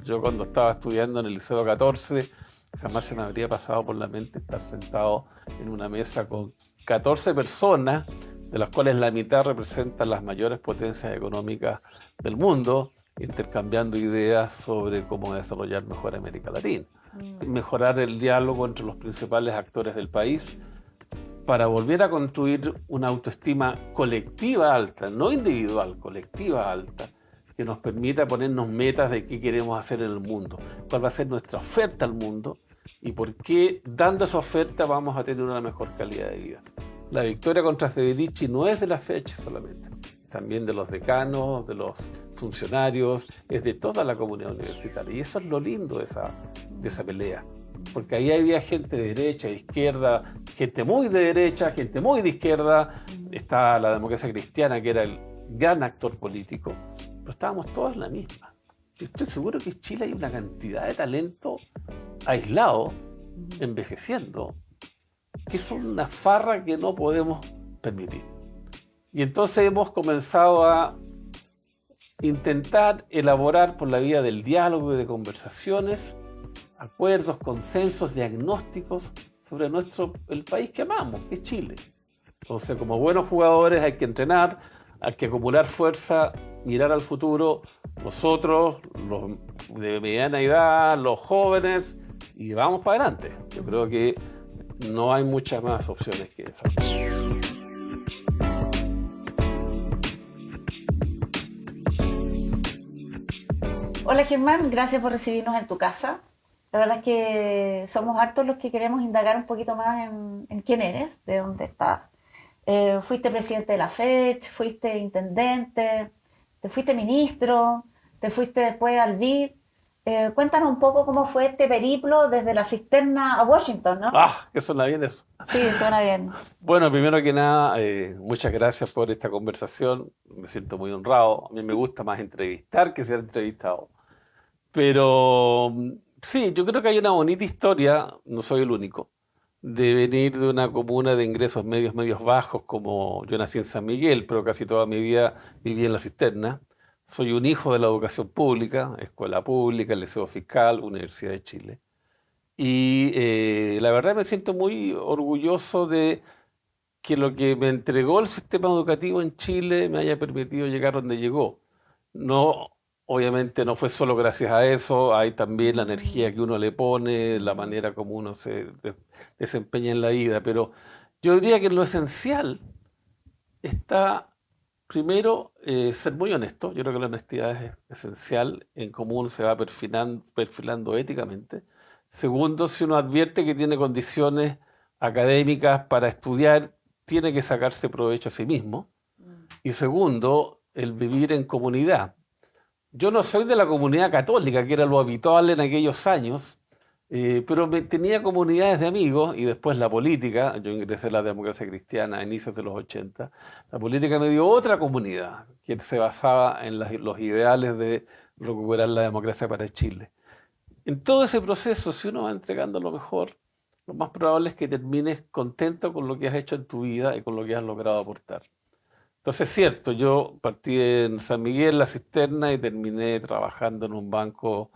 Yo cuando estaba estudiando en el Liceo 14, jamás se me habría pasado por la mente estar sentado en una mesa con 14 personas, de las cuales la mitad representan las mayores potencias económicas del mundo, intercambiando ideas sobre cómo desarrollar mejor América Latina. Mejorar el diálogo entre los principales actores del país para volver a construir una autoestima colectiva alta, no individual, colectiva alta, que nos permita ponernos metas de qué queremos hacer en el mundo, cuál va a ser nuestra oferta al mundo y por qué dando esa oferta vamos a tener una mejor calidad de vida. La victoria contra Federici no es de la fecha solamente, también de los decanos, de los funcionarios, es de toda la comunidad universitaria. Y eso es lo lindo de esa pelea, porque ahí había gente de derecha, de izquierda, gente muy de derecha, gente muy de izquierda. Está la Democracia Cristiana, que era el gran actor político, pero estábamos todos en la misma. Yo estoy seguro que en Chile hay una cantidad de talento aislado, envejeciendo, que es una farra que no podemos permitir. Y entonces hemos comenzado a intentar elaborar por la vía del diálogo y de conversaciones acuerdos, consensos, diagnósticos sobre el país que amamos, que es Chile. Entonces, como buenos jugadores hay que entrenar, hay que acumular fuerza, mirar al futuro, nosotros, los de mediana edad, los jóvenes, y vamos para adelante. Yo creo que no hay muchas más opciones que esas. Hola Germán, gracias por recibirnos en tu casa. La verdad es que somos hartos los que queremos indagar un poquito más en quién eres, de dónde estás. Fuiste presidente de la FECH, fuiste intendente, te fuiste ministro, te fuiste después al BID. Cuéntanos un poco cómo fue este periplo desde la cisterna a Washington, ¿no? Que suena bien eso. Sí, suena bien. Bueno, primero que nada, muchas gracias por esta conversación. Me siento muy honrado. A mí me gusta más entrevistar que ser entrevistado. Pero sí, yo creo que hay una bonita historia, no soy el único, de venir de una comuna de ingresos medios bajos, como yo nací en San Miguel, pero casi toda mi vida viví en La Cisterna. Soy un hijo de la educación pública, escuela pública, liceo fiscal, Universidad de Chile. Y la verdad me siento muy orgulloso de que lo que me entregó el sistema educativo en Chile me haya permitido llegar donde llegó. No, obviamente no fue solo gracias a eso, hay también la energía que uno le pone, la manera como uno se desempeña en la vida, pero yo diría que lo esencial está, primero, ser muy honesto. Yo creo que la honestidad es esencial en cómo uno se va perfilando éticamente. Segundo, si uno advierte que tiene condiciones académicas para estudiar, tiene que sacarse provecho a sí mismo. Y segundo, el vivir en comunidad. Yo no soy de la comunidad católica, que era lo habitual en aquellos años, pero tenía comunidades de amigos y después la política. Yo ingresé a la Democracia Cristiana a inicios de los 80. La política me dio otra comunidad que se basaba en los ideales de recuperar la democracia para Chile. En todo ese proceso, si uno va entregando lo mejor, lo más probable es que termines contento con lo que has hecho en tu vida y con lo que has logrado aportar. Entonces es cierto, yo partí en San Miguel, La Cisterna, y terminé trabajando en un banco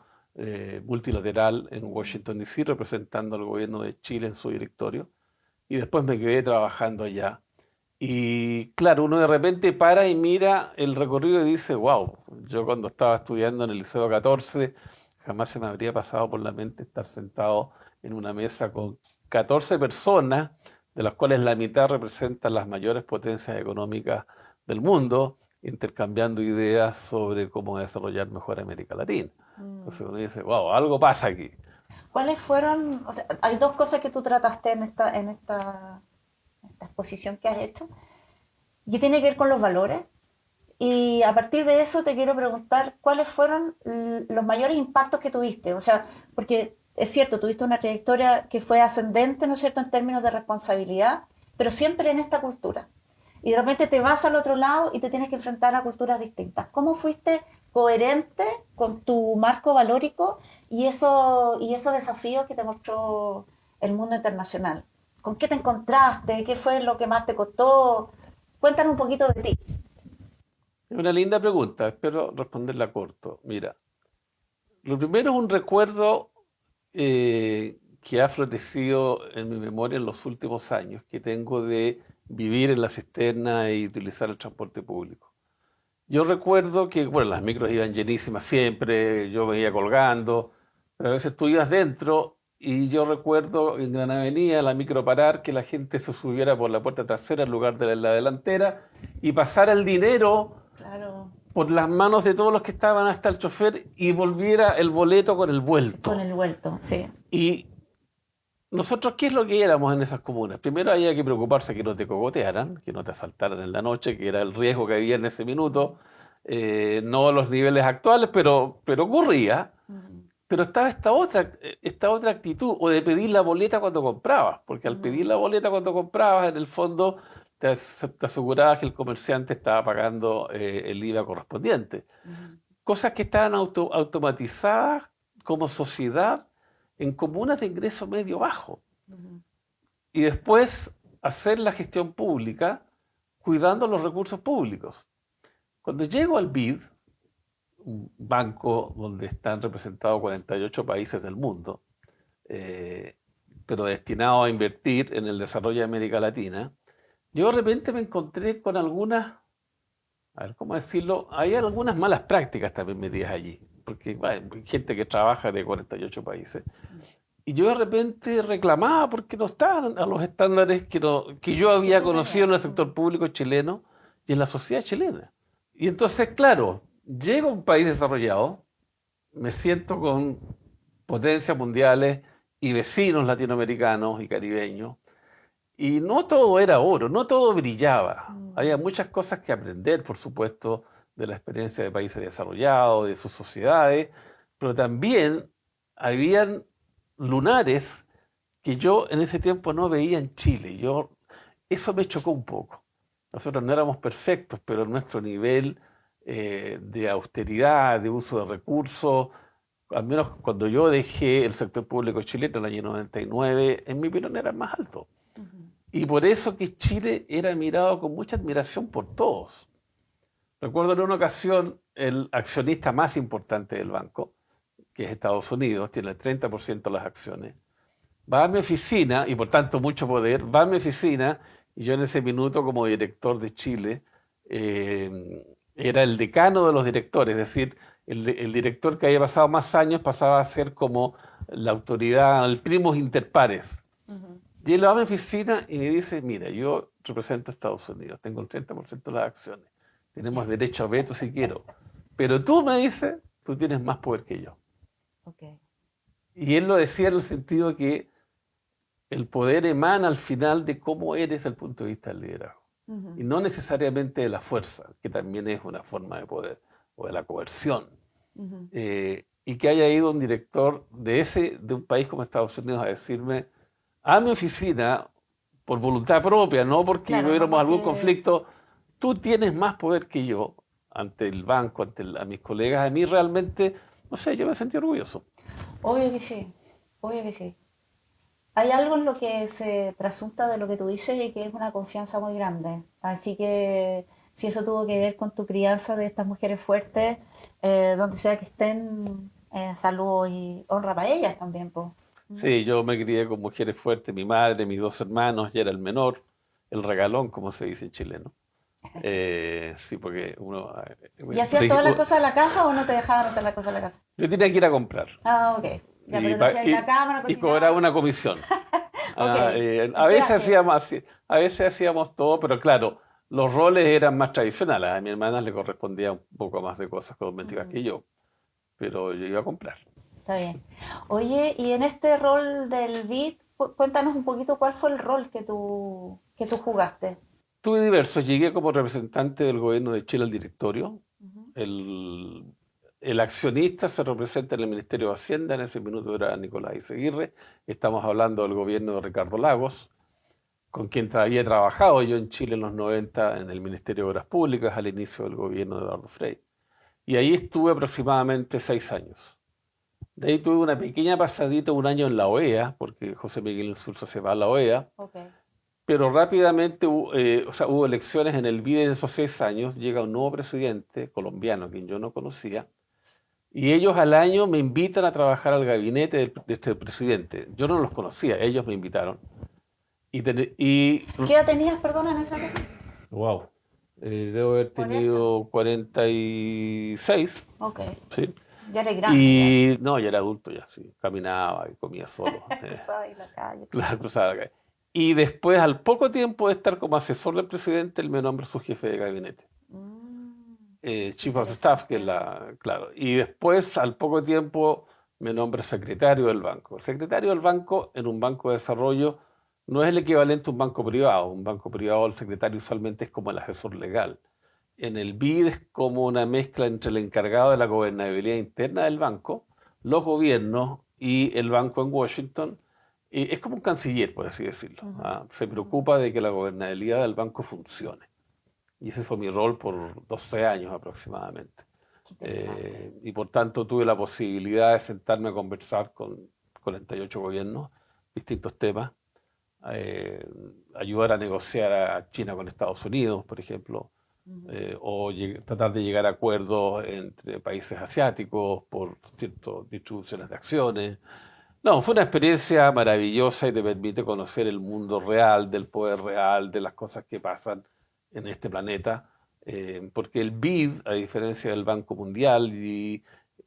multilateral en Washington, D.C., representando al gobierno de Chile en su directorio, y después me quedé trabajando allá. Y claro, uno de repente para y mira el recorrido y dice, wow, yo cuando estaba estudiando en el Liceo 14, jamás se me habría pasado por la mente estar sentado en una mesa con 14 personas, de las cuales la mitad representan las mayores potencias económicas del mundo, intercambiando ideas sobre cómo desarrollar mejor América Latina. Entonces uno dice, wow, algo pasa aquí. ¿Cuáles fueron? O sea, hay dos cosas que tú trataste en esta exposición que has hecho, y tiene que ver con los valores. Y a partir de eso te quiero preguntar cuáles fueron los mayores impactos que tuviste. O sea, porque es cierto, tuviste una trayectoria que fue ascendente, ¿no es cierto?, en términos de responsabilidad, pero siempre en esta cultura. Y de repente te vas al otro lado y te tienes que enfrentar a culturas distintas. ¿Cómo fuiste coherente con tu marco valórico y esos desafíos que te mostró el mundo internacional? ¿Con qué te encontraste? ¿Qué fue lo que más te costó? Cuéntanos un poquito de ti. Es una linda pregunta, espero responderla corto. Mira, lo primero es un recuerdo que ha florecido en mi memoria en los últimos años, que tengo de vivir en la cisterna y utilizar el transporte público. Yo recuerdo que, bueno, las micros iban llenísimas siempre, yo me iba colgando, pero a veces tú ibas dentro y yo recuerdo en Gran Avenida, la micro parar, que la gente se subiera por la puerta trasera en lugar de la delantera y pasara el dinero Claro, por las manos de todos los que estaban hasta el chofer y volviera el boleto con el con vuelto. el vuelto, sí. Y nosotros, ¿qué es lo que éramos en esas comunas? Primero había que preocuparse que no te cogotearan, que no te asaltaran en la noche, que era el riesgo que había en ese minuto. No a los niveles actuales, pero ocurría. Ujú, Pero estaba esta otra actitud, o de pedir la boleta cuando comprabas, porque al pedir ujú, la boleta cuando comprabas, en el fondo te asegurabas que el comerciante estaba pagando el IVA correspondiente. ujú, Cosas que estaban automatizadas como sociedad en comunas de ingreso medio bajo. ujú. Y después hacer la gestión pública cuidando los recursos públicos. Cuando llego al BID, un banco donde están representados 48 países del mundo, eh, pero destinado a invertir en el desarrollo de América Latina, yo de repente me encontré con algunas, a ver cómo decirlo, hay algunas malas prácticas también metidas allí, porque bueno, hay gente que trabaja de 48 países. Y yo de repente reclamaba porque no estaban a los estándares que yo Que había tú conocido tenías. en el sector público chileno y en la sociedad chilena. Y entonces, claro, llego a un país desarrollado, me siento con potencias mundiales y vecinos latinoamericanos y caribeños, y no todo era oro, no todo brillaba. Mm, Había muchas cosas que aprender, por supuesto, de la experiencia de países desarrollados, de sus sociedades, pero también habían lunares que yo en ese tiempo no veía en Chile. Eso me chocó un poco. Nosotros no éramos perfectos, pero nuestro nivel de austeridad, de uso de recursos, al menos cuando yo dejé el sector público chileno en el año 99, en mi opinión era más alto. ujú. Y por eso que Chile era mirado con mucha admiración por todos. Recuerdo en una ocasión el accionista más importante del banco, que es Estados Unidos, tiene el 30% de las acciones, va a mi oficina, y por tanto mucho poder, va a mi oficina, y yo en ese minuto como director de Chile, era el decano de los directores, es decir, el director que había pasado más años pasaba a ser como la autoridad, el primus inter pares. Ujú. Y él va a mi oficina y me dice, mira, yo represento a Estados Unidos, tengo el 30% de las acciones, tenemos derecho a veto si quiero, pero tú me dices, tú tienes más poder que yo. Ok. Y él lo decía en el sentido que el poder emana al final de cómo eres desde el punto de vista del liderazgo. Ujú, Y no necesariamente de la fuerza, que también es una forma de poder, o de la coerción. ujú. Y que haya ido un director de un país como Estados Unidos a decirme a mi oficina, por voluntad propia, no porque Claro, no hubiéramos algún porque... conflicto, tú tienes más poder que yo ante el banco, a mis colegas. A mí realmente, no sé, yo me sentí orgulloso. Obvio que sí, obvio que sí. Hay algo en lo que se trasunta de lo que tú dices y que es una confianza muy grande. Así que si eso tuvo que ver con tu crianza de estas mujeres fuertes, donde sea que estén, salud y honra para ellas también, pues. Sí, yo me crié con mujeres fuertes, mi madre, mis dos hermanos, yo era el menor, el regalón, como se dice en chileno. Sí, porque ¿Y hacías todas las cosas de la casa o no te dejaban hacer las cosas de la casa? yo tenía que ir a comprar Ah, ok. Ya, y, pero lo pa- hacías en la y, cámara, y cobraba cocinabas. una comisión. Ok. A El veces peaje. a veces hacíamos todo, pero claro, los roles eran más tradicionales. A mi hermana le correspondía un poco más de cosas domésticas Ujú. que yo, pero yo iba a comprar. Está bien. Oye, y en este rol del beat, cuéntanos un poquito cuál fue el rol que tú jugaste. Tuve diversos, llegué como representante del gobierno de Chile al directorio. Ujú, El, el accionista se representa en el Ministerio de Hacienda, en ese minuto era Nicolás Izaguirre. Estamos hablando del gobierno de Ricardo Lagos, con quien había trabajado yo en Chile en los 90 en el Ministerio de Obras Públicas al inicio del gobierno de Eduardo Frei. Y ahí estuve aproximadamente 6 años. De ahí tuve una pequeña pasadita un año en la OEA, porque José Miguel Insulza se va a la OEA, Ok. pero rápidamente o sea, hubo elecciones en el BID en esos 6 años, llega un nuevo presidente colombiano, quien yo no conocía, y ellos al año me invitan a trabajar al gabinete de este presidente. Yo no los conocía, ellos me invitaron. ¿Qué edad tenías, perdona, en esa época? Wow, debo haber 40. tenido 46, Ok. ¿sí? Ya eres grande, ya. Y no, ya era adulto, ya, sí, caminaba y comía solo. Cruzaba ahí la calle. La cruzada la calle. Y después, al poco tiempo de estar como asesor del presidente, él me nombra su jefe de gabinete. Chief of Staff, que es Interesante. claro. Y después, al poco tiempo, me nombra secretario del banco. El secretario del banco, en un banco de desarrollo, no es el equivalente a un banco privado. Un banco privado, el secretario usualmente es como el asesor legal. En el BID es como una mezcla entre el encargado de la gobernabilidad interna del banco, los gobiernos y el banco en Washington. Y es como un canciller, por así decirlo. Se preocupa de que la gobernabilidad del banco funcione. Y ese fue mi rol por 12 años aproximadamente. Qué interesante. Y por tanto tuve la posibilidad de sentarme a conversar con 48 gobiernos, distintos temas, eh, ayudar a negociar a China con Estados Unidos, por ejemplo, o tratar de llegar a acuerdos entre países asiáticos por ciertas distribuciones de acciones. No, fue una experiencia maravillosa y te permite conocer el mundo real, del poder real, de las cosas que pasan en este planeta, porque el BID, a diferencia del Banco Mundial y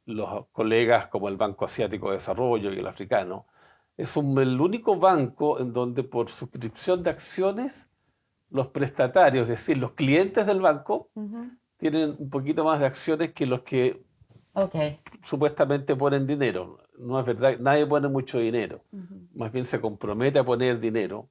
los colegas como el Banco Asiático de Desarrollo y el africano, es el único banco en donde por suscripción de acciones los prestatarios, es decir, los clientes del banco, tienen un poquito más de acciones que los que Ok. supuestamente ponen dinero. No es verdad, nadie pone mucho dinero. Más bien se compromete a poner dinero.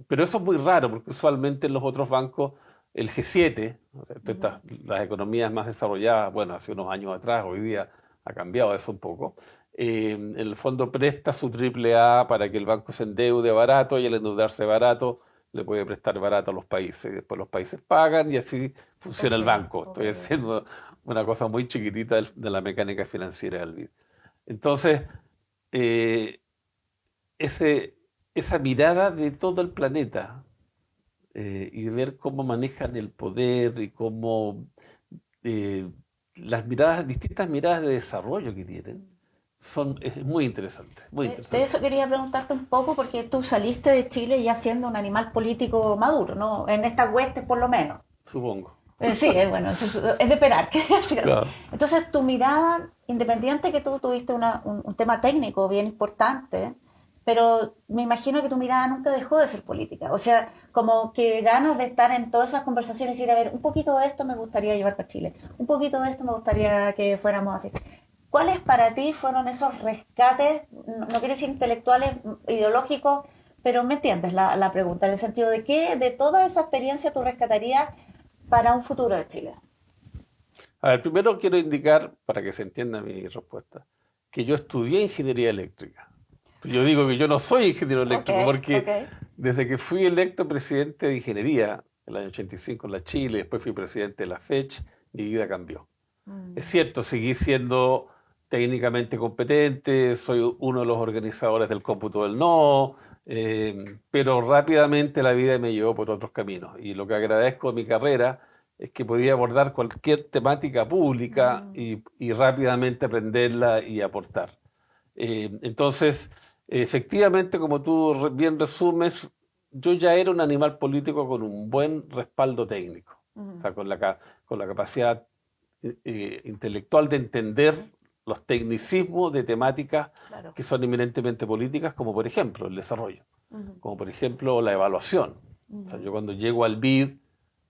Pero eso es muy raro, porque usualmente en los otros bancos, el G7, o sea, las economías más desarrolladas, bueno, hace unos años atrás, hoy día ha cambiado eso un poco, en el fondo presta su triple A para que el banco se endeude barato y al endeudarse barato le puede prestar barato a los países. Después los países pagan y así funciona Ok. el banco. Ok. Estoy haciendo una cosa muy chiquitita de la mecánica financiera del BID. Entonces, eh, ese, esa mirada de todo el planeta y de ver cómo manejan el poder y cómo eh, las miradas, distintas miradas de desarrollo que tienen, es muy interesante, muy De interesante, eso quería preguntarte un poco, porque tú saliste de Chile ya siendo un animal político maduro, ¿no? En estas huestes, por lo menos. supongo. Sí, bueno, es de esperar. Claro. Entonces, tu mirada, independiente que tú tuviste un tema técnico bien importante, pero me imagino que tu mirada nunca dejó de ser política. O sea, como que ganas de estar en todas esas conversaciones y ir a ver, un poquito de esto me gustaría llevar para Chile, un poquito de esto me gustaría que fuéramos así. ¿Cuáles para ti fueron esos rescates, no quiero decir intelectuales, ideológicos, pero me entiendes la pregunta, en el sentido de que de toda esa experiencia tú rescatarías para un futuro de Chile? A ver, primero quiero indicar, para que se entienda mi respuesta, que yo estudié ingeniería eléctrica. Yo digo que yo no soy ingeniero Ok, eléctrico ok. porque desde que fui electo presidente de ingeniería en el año 85 en la Chile, después fui presidente de la FECH, mi vida cambió. Es cierto, seguí siendo técnicamente competente, soy uno de los organizadores del cómputo del no, pero rápidamente la vida me llevó por otros caminos. Y lo que agradezco de mi carrera es que podía abordar cualquier temática pública y rápidamente aprenderla y aportar. Entonces, efectivamente, como tú bien resumes, yo ya era un animal político con un buen respaldo técnico, o sea, con la capacidad intelectual de entender los tecnicismos de temáticas Claro. que son eminentemente políticas, como por ejemplo el desarrollo, como por ejemplo la evaluación. O sea, yo cuando llego al BID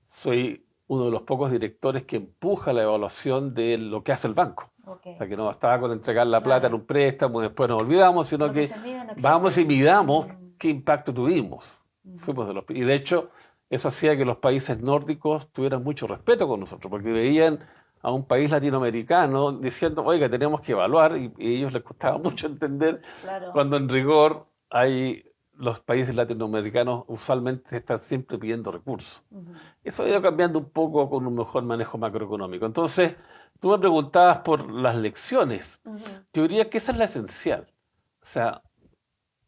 soy uno de los pocos directores que empuja la evaluación de lo que hace el banco. Ok. O sea, que no bastaba con entregar la plata en Claro. un préstamo y después nos olvidamos, sino Lo que que se mide no vamos y existe. midamos qué impacto tuvimos. Y de hecho, eso hacía que los países nórdicos tuvieran mucho respeto con nosotros, porque veían a un país latinoamericano diciendo, oiga, tenemos que evaluar, y a ellos les costaba mucho entender Claro. cuando en rigor hay los países latinoamericanos usualmente están siempre pidiendo recursos. Eso ha ido cambiando un poco con un mejor manejo macroeconómico. Entonces, tú me preguntabas por las lecciones. Yo diría que esa es la esencial. O sea,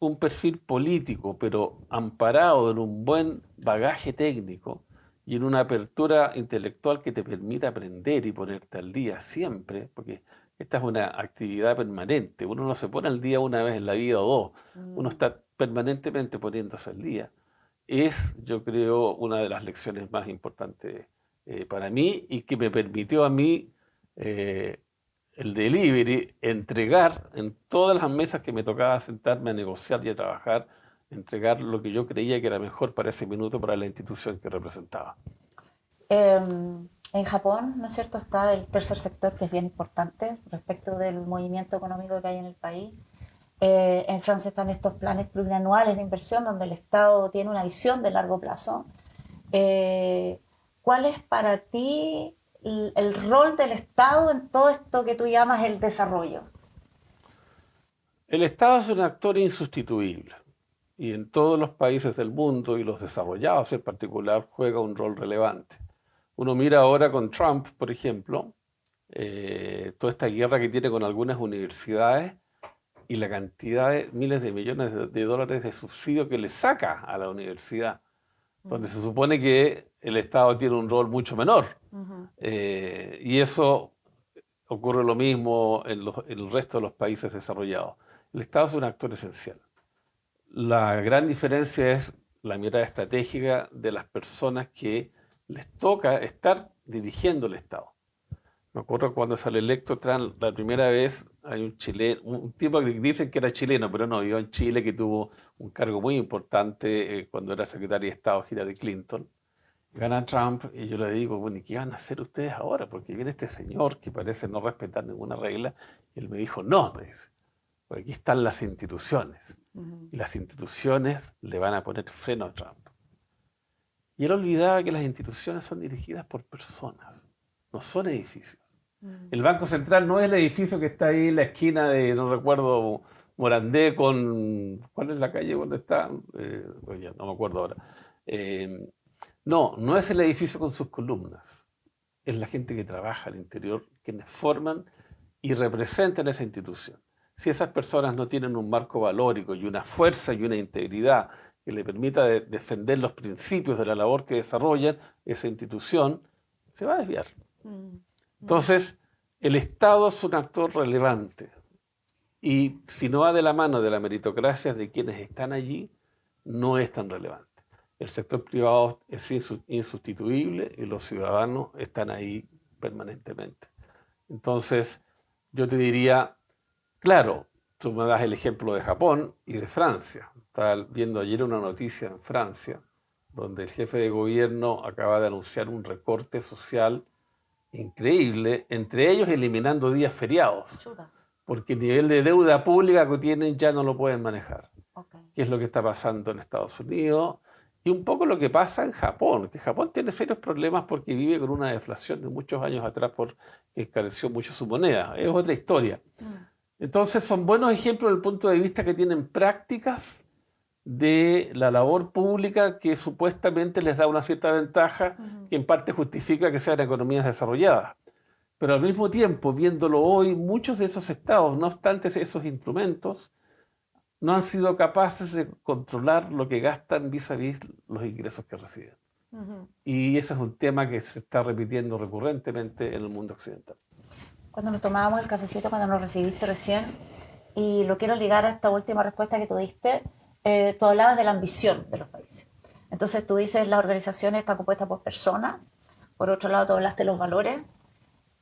un perfil político, pero amparado en un buen bagaje técnico y en una apertura intelectual que te permita aprender y ponerte al día siempre, porque esta es una actividad permanente. Uno no se pone al día una vez en la vida o dos, uno está permanentemente poniéndose al día. Es, yo creo, una de las lecciones más importantes para mí y que me permitió a mí eh, el delivery, entregar en todas las mesas que me tocaba sentarme a negociar y a trabajar, entregar lo que yo creía que era mejor para ese minuto para la institución que representaba. En Japón, ¿no es cierto?, está el tercer sector, que es bien importante respecto del movimiento económico que hay en el país. En Francia están estos planes plurianuales de inversión donde el Estado tiene una visión de largo plazo. ¿Cuál es para ti el rol del Estado en todo esto que tú llamas el desarrollo? El Estado es un actor insustituible y en todos los países del mundo y los desarrollados en particular juega un rol relevante. Uno mira ahora con Trump, por ejemplo, toda esta guerra que tiene con algunas universidades y la cantidad de miles de millones de dólares de subsidio que le saca a la universidad, donde se supone que el Estado tiene un rol mucho menor. Y eso ocurre lo mismo en el resto de los países desarrollados. El Estado es un actor esencial. La gran diferencia es la mirada estratégica de las personas que les toca estar dirigiendo el Estado. Me acuerdo cuando sale electo Trump la primera vez, hay un chileno, un tipo que dicen que era chileno, pero no, vivió en Chile, que tuvo un cargo muy importante cuando era secretario de Estado Hillary Clinton. Gana Trump y yo le digo, bueno, ¿y qué van a hacer ustedes ahora? Porque viene este señor que parece no respetar ninguna regla. Y él me dijo, no, me dice, porque aquí están las instituciones. Y las instituciones le van a poner freno a Trump. Y él olvidaba que las instituciones son dirigidas por personas, no son edificios. El Banco Central no es el edificio que está ahí en la esquina de, no recuerdo, Morandé con... ¿Cuál es la calle donde está? Oye, no me acuerdo ahora. No es el edificio con sus columnas. Es la gente que trabaja al interior, quienes forman y representan esa institución. Si esas personas no tienen un marco valórico y una fuerza y una integridad que le permita defender los principios de la labor que desarrollan, esa institución se va a desviar. Entonces, el Estado es un actor relevante y si no va de la mano de la meritocracia de quienes están allí, no es tan relevante. El sector privado es insustituible y los ciudadanos están ahí permanentemente. Entonces, yo te diría, claro, tú me das el ejemplo de Japón y de Francia. Estaba viendo ayer una noticia en Francia donde el jefe de gobierno acaba de anunciar un recorte social increíble, entre ellos eliminando días feriados, porque el nivel de deuda pública que tienen ya no lo pueden manejar. ¿Qué es lo que está pasando en Estados Unidos? Y un poco lo que pasa en Japón, que Japón tiene serios problemas porque vive con una deflación de muchos años atrás porque encareció mucho su moneda. Es otra historia. Entonces son buenos ejemplos desde el punto de vista que tienen prácticas de la labor pública que supuestamente les da una cierta ventaja que en parte justifica que sean economías desarrolladas. Pero al mismo tiempo, viéndolo hoy, muchos de esos estados, no obstante esos instrumentos, no han sido capaces de controlar lo que gastan vis a vis los ingresos que reciben. Y ese es un tema que se está repitiendo recurrentemente en el mundo occidental. Cuando nos tomábamos el cafecito, cuando nos recibiste recién, y lo quiero ligar a esta última respuesta que tú diste, tú hablabas de la ambición de los países. Entonces tú dices, la organización está compuesta por personas, por otro lado tú hablaste de los valores,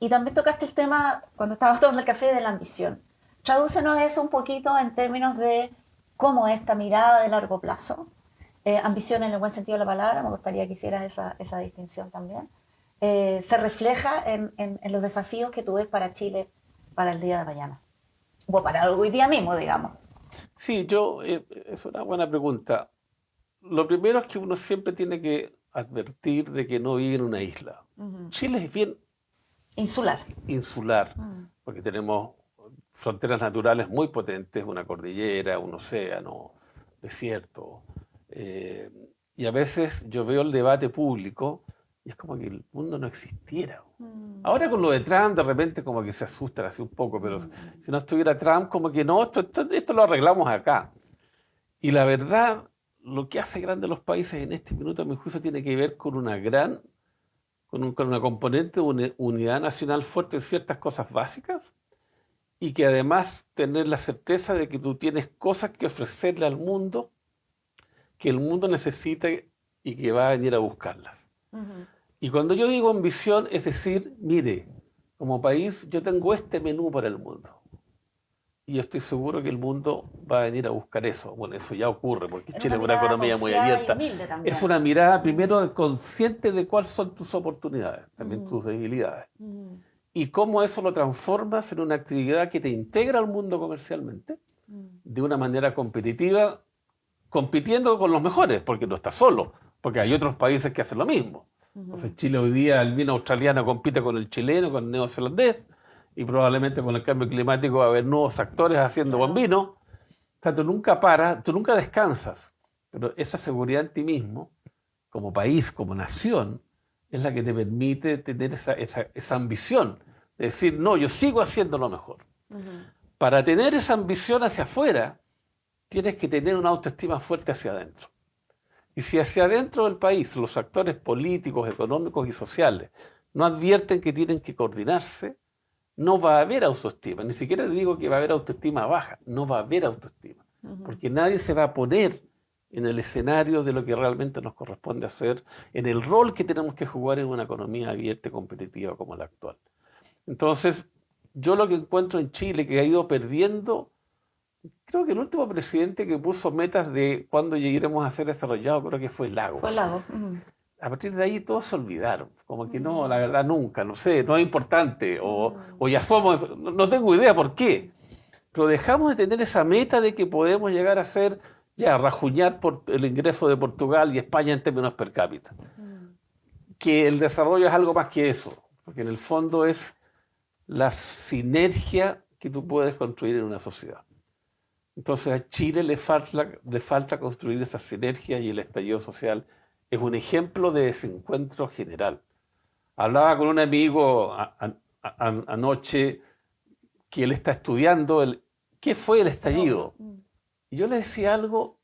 y también tocaste el tema, cuando estábamos tomando el café, de la ambición. Tradúcenos eso un poquito en términos de cómo esta mirada de largo plazo, ambición en el buen sentido de la palabra, me gustaría que hicieras esa distinción también, se refleja en los desafíos que tú ves para Chile para el día de mañana, o para hoy día mismo, digamos. Sí, es una buena pregunta. Lo primero es que uno siempre tiene que advertir de que no vive en una isla. Chile es bien insular, porque tenemos fronteras naturales muy potentes, una cordillera, un océano, desierto. Eh, y a veces yo veo el debate público y es como que el mundo no existiera. Ahora con lo de Trump de repente como que se asustan así un poco, pero si no estuviera Trump como que no, esto lo arreglamos acá. Y la verdad, lo que hace grandes los países en este minuto, a mi juicio, tiene que ver con con una componente de unidad nacional fuerte en ciertas cosas básicas y que además tener la certeza de que tú tienes cosas que ofrecerle al mundo que el mundo necesita y que va a venir a buscarlas. Y cuando yo digo ambición, es decir, mire, como país yo tengo este menú para el mundo. Y yo estoy seguro que el mundo va a venir a buscar eso. Bueno, eso ya ocurre, porque En Chile una es una mirada economía muy confiada y abierta. humilde también. Es una mirada primero consciente de cuáles son tus oportunidades, también tus debilidades. Y cómo eso lo transformas en una actividad que te integra al mundo comercialmente de una manera competitiva, compitiendo con los mejores, porque no estás solo, porque hay otros países que hacen lo mismo. Entonces Chile hoy día, el vino australiano compite con el chileno, con el neozelandés, y probablemente con el cambio climático va a haber nuevos actores haciendo buen vino. O sea, tú nunca paras, tú nunca descansas, pero esa seguridad en ti mismo, como país, como nación, es la que te permite tener esa ambición, de decir, no, yo sigo haciendo lo mejor. Para tener esa ambición hacia afuera, tienes que tener una autoestima fuerte hacia adentro. Y si hacia adentro del país los actores políticos, económicos y sociales no advierten que tienen que coordinarse, no va a haber autoestima. Ni siquiera digo que va a haber autoestima baja, no va a haber autoestima. Porque nadie se va a poner en el escenario de lo que realmente nos corresponde hacer, en el rol que tenemos que jugar en una economía abierta y competitiva como la actual. Entonces, yo lo que encuentro en Chile, que ha ido perdiendo, creo que el último presidente que puso metas de cuándo llegaremos a ser desarrollados, creo que fue Lagos. Fue Lago. A partir de ahí todos se olvidaron, como que no, la verdad nunca, no sé, no es importante, o ya somos, no tengo idea por qué, pero dejamos de tener esa meta de que podemos llegar a ser, ya, rajuñar por el ingreso de Portugal y España en términos per cápita. Que el desarrollo es algo más que eso, porque en el fondo es la sinergia que tú puedes construir en una sociedad. Entonces a Chile le falta construir esa sinergia y el estallido social es un ejemplo de desencuentro general. Hablaba con un amigo anoche que él está estudiando qué fue el estallido. Y yo le decía algo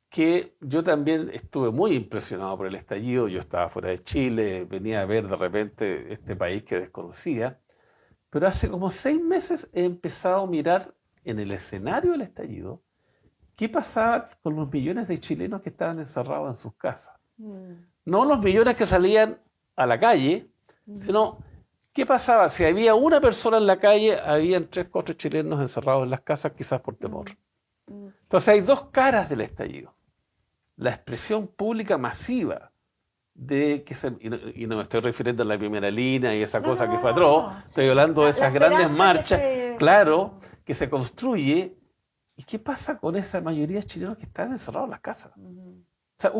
que yo también estuve muy impresionado por el estallido. Yo estaba fuera de Chile, venía a ver de repente este país que desconocía. Pero hace como 6 meses he empezado a mirar en el escenario del estallido qué pasaba con los millones de chilenos que estaban encerrados en sus casas. No los millones que salían a la calle, sino qué pasaba si había una persona en la calle, habían 3, 4 chilenos encerrados en las casas, quizás por temor. Entonces hay dos caras del estallido. La expresión pública masiva de que y no me estoy refiriendo a la primera línea y esa cosa que fue atroz, estoy hablando de esas grandes marchas, claro, que se construye. ¿Y qué pasa con esa mayoría de chilenos que están encerrados en las casas? O sea,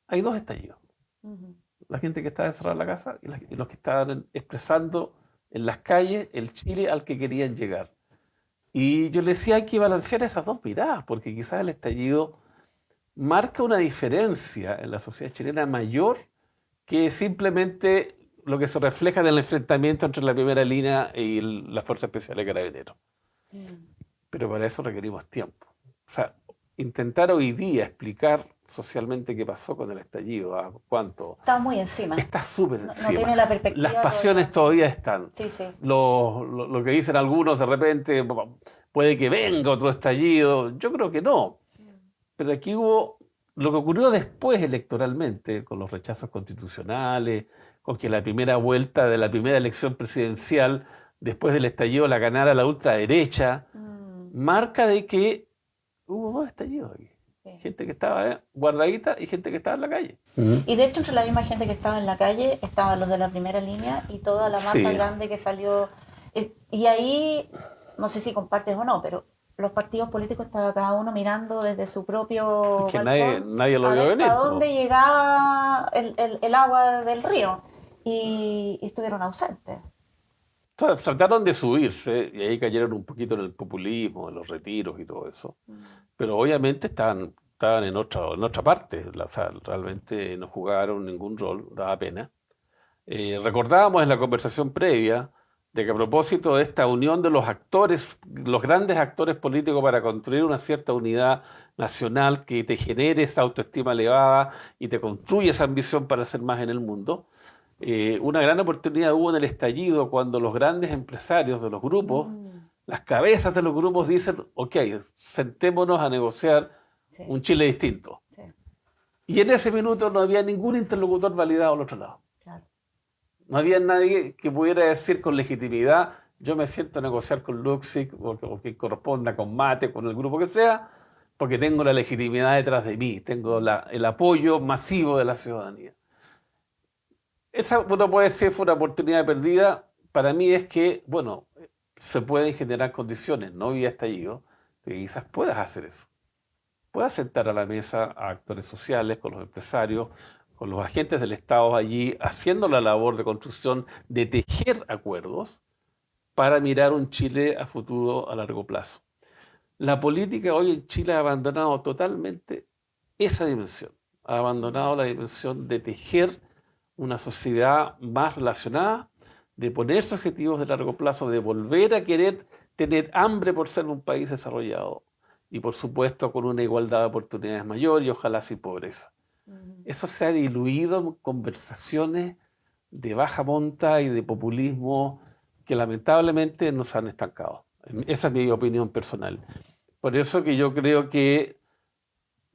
hay dos estallidos. La gente que estaba encerrada en la casa y los que estaban expresando en las calles el Chile al que querían llegar. Y yo le decía, hay que balancear esas dos miradas, porque quizás el estallido marca una diferencia en la sociedad chilena mayor que simplemente lo que se refleja en el enfrentamiento entre la primera línea y la Fuerza Especial de Carabineros. Pero para eso requerimos tiempo. O sea, intentar hoy día explicar socialmente qué pasó con el estallido, ¿a cuánto? Está muy encima. Está súper encima. No tiene la perspectiva. Las pasiones todavía están. Sí, sí. Lo que dicen algunos de repente, puede que venga otro estallido. Yo creo que no. Pero aquí hubo lo que ocurrió después electoralmente, con los rechazos constitucionales, con que la primera vuelta de la primera elección presidencial, después del estallido, la ganara la ultraderecha, marca de que hubo 2 estallidos aquí. Sí. Gente que estaba guardadita y gente que estaba en la calle. Y de hecho, entre la misma gente que estaba en la calle, estaban los de la primera línea y toda la masa grande que salió. Y ahí, no sé si compartes o no, pero los partidos políticos estaban cada uno mirando desde su propio es que nadie lo vio venir. ¿A dónde llegaba el agua del río? Y estuvieron ausentes. Trataron de subirse y ahí cayeron un poquito en el populismo, en los retiros y todo eso. Pero obviamente estaban en otra parte. O sea, realmente no jugaron ningún rol, daba pena. Recordábamos en la conversación previa de que a propósito de esta unión de los actores, los grandes actores políticos para construir una cierta unidad nacional que te genere esa autoestima elevada y te construye esa ambición para hacer más en el mundo, una gran oportunidad hubo en el estallido cuando los grandes empresarios de los grupos, las cabezas de los grupos dicen, ok, sentémonos a negociar Sí, un Chile distinto. sí, Y en ese minuto no había ningún interlocutor validado al otro lado. claro. No había nadie que pudiera decir con legitimidad, yo me siento a negociar con Luxic o que corresponda con Mate, con el grupo que sea, porque tengo la legitimidad detrás de mí, tengo el apoyo masivo de la ciudadanía. Esa, uno puede decir, fue una oportunidad perdida. Para mí es que, bueno, se pueden generar condiciones, no había estallido, que quizás puedas hacer eso. Puedas sentar a la mesa a actores sociales, con los empresarios, con los agentes del Estado allí, haciendo la labor de construcción, de tejer acuerdos para mirar un Chile a futuro, a largo plazo. La política hoy en Chile ha abandonado totalmente esa dimensión. Ha abandonado la dimensión de tejer una sociedad más relacionada, de ponerse objetivos de largo plazo, de volver a querer tener hambre por ser un país desarrollado y por supuesto con una igualdad de oportunidades mayor y ojalá sin pobreza. Eso se ha diluido en conversaciones de baja monta y de populismo que lamentablemente nos han estancado. Esa es mi opinión personal. Por eso que yo creo que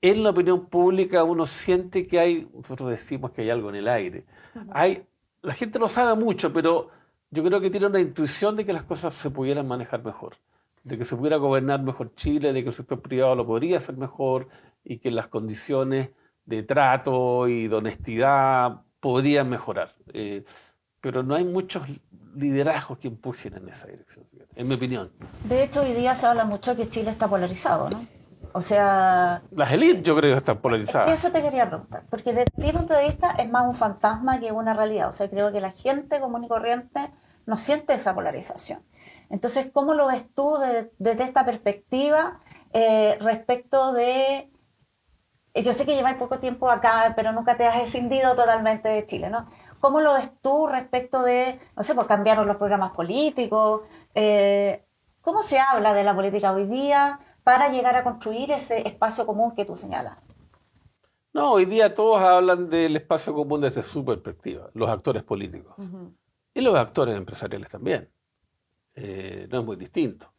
en la opinión pública uno siente que hay, nosotros decimos que hay algo en el aire. Hay, la gente no sabe mucho, pero yo creo que tiene una intuición de que las cosas se pudieran manejar mejor, de que se pudiera gobernar mejor Chile, de que el sector privado lo podría hacer mejor y que las condiciones de trato y de honestidad podrían mejorar. Pero no hay muchos liderazgos que empujen en esa dirección, en mi opinión. De hecho, hoy día se habla mucho que Chile está polarizado, ¿no? O sea, Las élites yo creo que están es que polarizadas. eso te quería preguntar, porque desde mi punto de vista es más un fantasma que una realidad. O sea, creo que la gente común y corriente no siente esa polarización. Entonces, ¿cómo lo ves tú desde esta perspectiva respecto de... Yo sé que llevas poco tiempo acá, pero nunca te has escindido totalmente de Chile, ¿no? ¿Cómo lo ves tú respecto de, no sé, pues cambiaron los programas políticos? ¿Cómo se habla de la política hoy día para llegar a construir ese espacio común que tú señalas? No, hoy día todos hablan del espacio común desde su perspectiva, los actores políticos y los actores empresariales también. No es muy distinto.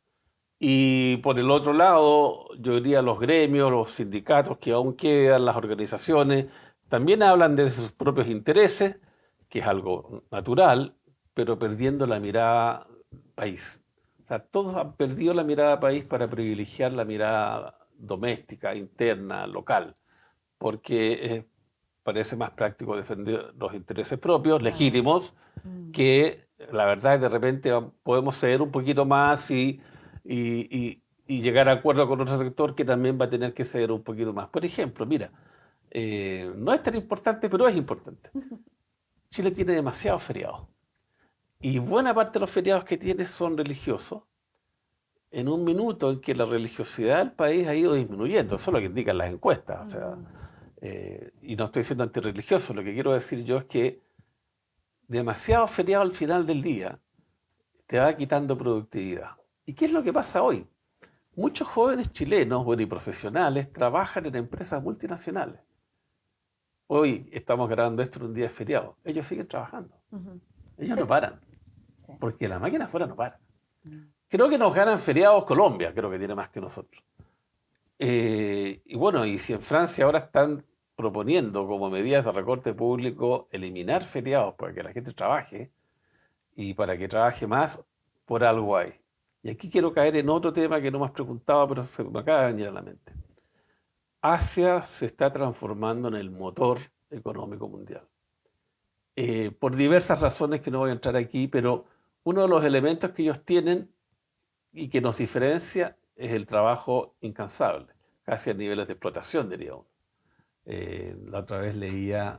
Y por el otro lado, yo diría los gremios, los sindicatos que aún quedan, las organizaciones, también hablan de sus propios intereses, que es algo natural, pero perdiendo la mirada país. O sea, todos han perdido la mirada país para privilegiar la mirada doméstica, interna, local, porque parece más práctico defender los intereses propios, legítimos, que la verdad es que de repente podemos ceder un poquito más y llegar a acuerdo con otro sector que también va a tener que ceder un poquito más. Por ejemplo, mira, no es tan importante, pero es importante. Chile tiene demasiados feriados y buena parte de los feriados que tiene son religiosos en un minuto en que la religiosidad del país ha ido disminuyendo. Eso es lo que indican las encuestas. O sea, y no estoy siendo antirreligioso, lo que quiero decir yo es que demasiado feriado al final del día te va quitando productividad. ¿Y qué es lo que pasa hoy? Muchos jóvenes chilenos, bueno, y profesionales, trabajan en empresas multinacionales. Hoy estamos grabando esto en un día de feriado. Ellos siguen trabajando. Ellos Sí, no paran, sí. porque la máquina afuera no para. Creo que nos ganan feriados Colombia, creo que tiene más que nosotros. Y bueno, y si en Francia ahora están proponiendo como medidas de recorte público eliminar feriados para que la gente trabaje y para que trabaje más, por algo hay. Y aquí quiero caer en otro tema que no me has preguntado, pero se me acaba de venir a la mente. Asia se está transformando en el motor económico mundial. Por diversas razones que no voy a entrar aquí, pero uno de los elementos que ellos tienen y que nos diferencia es el trabajo incansable, casi a niveles de explotación, diría uno. La otra vez leía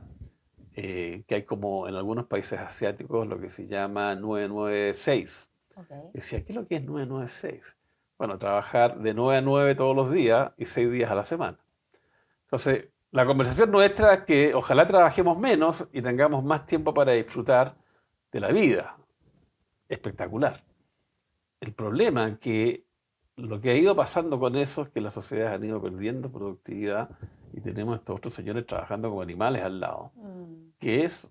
que hay como en algunos países asiáticos lo que se llama 996. Ok. Decía, ¿qué es lo que es 996? Bueno, trabajar de 9 a 9 todos los días y 6 días a la semana. Entonces, la conversación nuestra es que ojalá trabajemos menos y tengamos más tiempo para disfrutar de la vida. Espectacular. El problema es que lo que ha ido pasando con eso es que las sociedades han ido perdiendo productividad y tenemos estos otros señores trabajando como animales al lado, que es,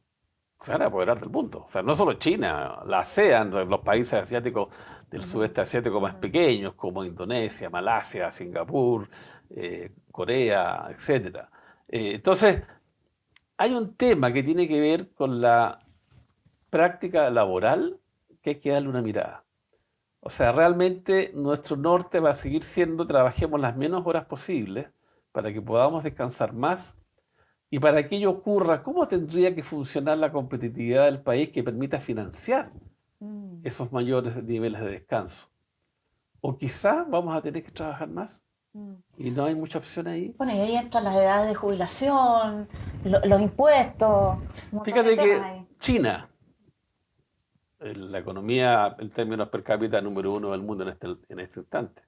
se van a apoderar del mundo. O sea, no solo China, la ASEAN, los países asiáticos del sudeste asiático más pequeños, como Indonesia, Malasia, Singapur, Corea, etcétera. Entonces, hay un tema que tiene que ver con la práctica laboral que hay que darle una mirada. O sea, realmente nuestro norte va a seguir siendo trabajemos las menos horas posibles para que podamos descansar más y para que ello ocurra, ¿cómo tendría que funcionar la competitividad del país que permita financiar esos mayores niveles de descanso? O quizás vamos a tener que trabajar más y no hay mucha opción ahí. Bueno, y ahí entran las edades de jubilación, los impuestos, un montón de Fíjate temas que ahí. China, la economía en términos per cápita número uno del mundo en este instante.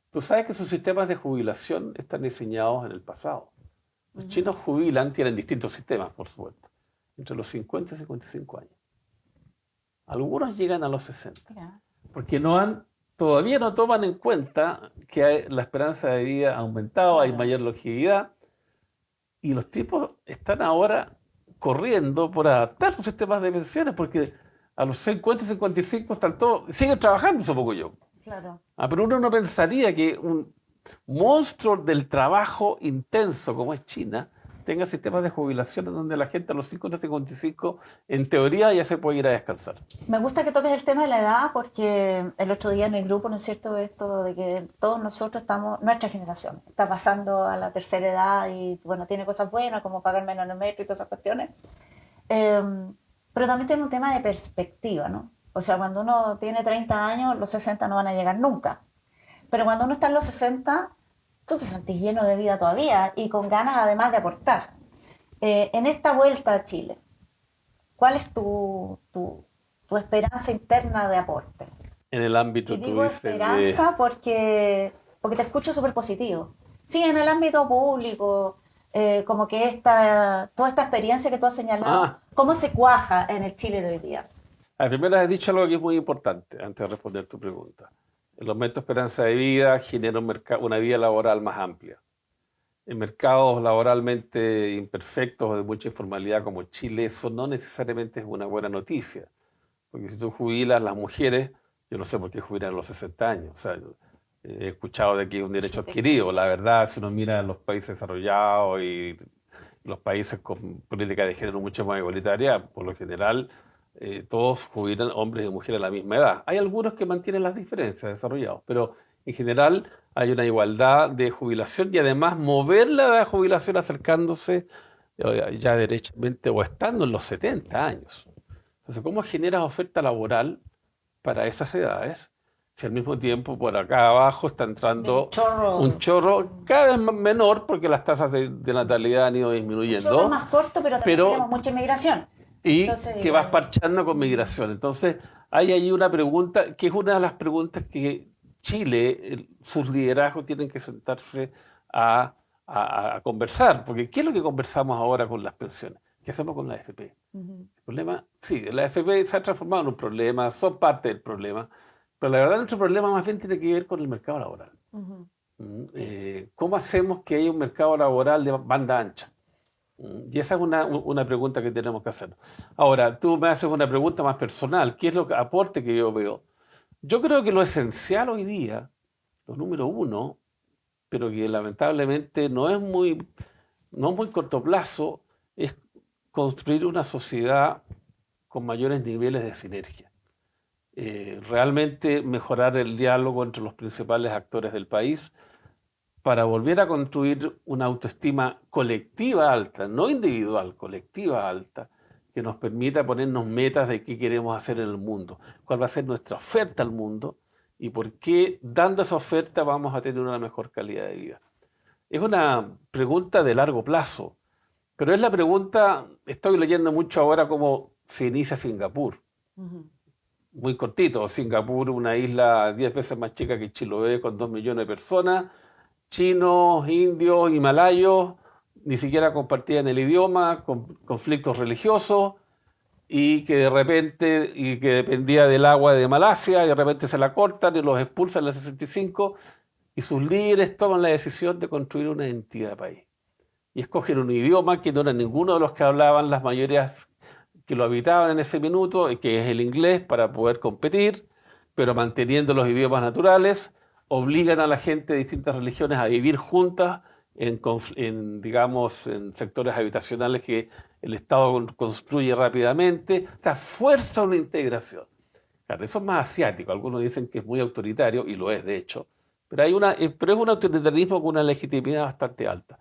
Tú sabes que sus sistemas de jubilación están diseñados en el pasado. Los chinos jubilan, tienen distintos sistemas, por supuesto, entre los 50 y 55 años. Algunos llegan a los 60, Mira. porque todavía no toman en cuenta que la esperanza de vida ha aumentado, hay Claro. mayor longevidad, y los tipos están ahora corriendo por adaptar sus sistemas de pensiones, porque a los 50 y 55 están todos, siguen trabajando, supongo yo. Claro. Pero uno no pensaría que un monstruo del trabajo intenso como es China tenga sistemas de jubilación en donde la gente a los 50 55 en teoría ya se puede ir a descansar. Me gusta que toques el tema de la edad porque el otro día en el grupo, ¿no es cierto?, esto de que todos nosotros estamos, nuestra generación, está pasando a la tercera edad y bueno, tiene cosas buenas como pagar menos en el metro y todas esas cuestiones. Eh, pero también tiene un tema de perspectiva, ¿no? O sea, cuando uno tiene 30 años, los 60 no van a llegar nunca. Pero cuando uno está en los 60, tú te sentís lleno de vida todavía y con ganas además de aportar. En esta vuelta a Chile, ¿cuál es tu esperanza interna de aporte? En el ámbito, Y tú digo dices, de... esperanza porque te escucho súper positivo. Sí, en el ámbito público, como que toda esta experiencia que tú has señalado, Ah, ¿cómo se cuaja en el Chile de hoy día? primero has dicho algo que es muy importante antes de responder tu pregunta. El aumento de esperanza de vida genera una vida laboral más amplia. En mercados laboralmente imperfectos o de mucha informalidad como Chile, eso no necesariamente es una buena noticia. Porque si tú jubilas las mujeres, yo no sé por qué jubilan a los 60 años. O sea, he escuchado de que es un derecho adquirido. La verdad, si uno mira los países desarrollados y los países con política de género mucho más igualitaria, por lo general, todos jubilan hombres y mujeres a la misma edad. Hay algunos que mantienen las diferencias desarrollados, pero en general hay una igualdad de jubilación y además mover la edad de jubilación acercándose ya derechamente o estando en los 70 años. Entonces, ¿cómo generas oferta laboral para esas edades? Si al mismo tiempo por acá abajo está Bien, entrando un chorro cada vez menor porque las tasas de natalidad han ido un chorro disminuyendo, más corto, pero también tenemos pero mucha inmigración. y Entonces, que vas igual. parchando con migración. Entonces, hay ahí una pregunta que es una de las preguntas que Chile, sus liderazgos tienen que sentarse a, a conversar, porque ¿qué es lo que conversamos ahora con las pensiones? ¿Qué hacemos con la AFP? El problema, sí, la AFP se ha transformado en un problema, son parte del problema, pero la verdad nuestro problema más bien tiene que ver con el mercado laboral. ¿Cómo hacemos que haya un mercado laboral de banda ancha? Y esa es una pregunta que tenemos que hacer. Ahora, tú me haces una pregunta más personal. ¿Qué es lo que aporte que yo veo? Yo creo que lo esencial hoy día, lo número uno, pero que lamentablemente no es muy corto plazo, es construir una sociedad con mayores niveles de sinergia. Realmente mejorar el diálogo entre los principales actores del país para volver a construir una autoestima colectiva alta, no individual, colectiva alta, que nos permita ponernos metas de qué queremos hacer en el mundo, cuál va a ser nuestra oferta al mundo y por qué dando esa oferta vamos a tener una mejor calidad de vida. Es una pregunta de largo plazo, Pero es la pregunta, estoy leyendo mucho ahora cómo se inicia Singapur. Ujú. Muy cortito, Singapur, una isla 10 veces más chica que Chiloé, con 2 millones de personas, chinos, indios y malayos, ni siquiera compartían el idioma, con conflictos religiosos, y que de repente, y que dependía del agua de Malasia, y de repente se la cortan y los expulsan en el 65, y sus líderes toman la decisión de construir una identidad de país. Y escogen un idioma que no era ninguno de los que hablaban las mayorías que lo habitaban en ese minuto, que es el inglés, para poder competir, pero manteniendo los idiomas naturales, obligan a la gente de distintas religiones a vivir juntas digamos, en sectores habitacionales que el Estado construye rápidamente, o sea, fuerza una integración. Claro, eso es más asiático, algunos dicen que es muy autoritario, y lo es de hecho, pero, pero es un autoritarismo con una legitimidad bastante alta.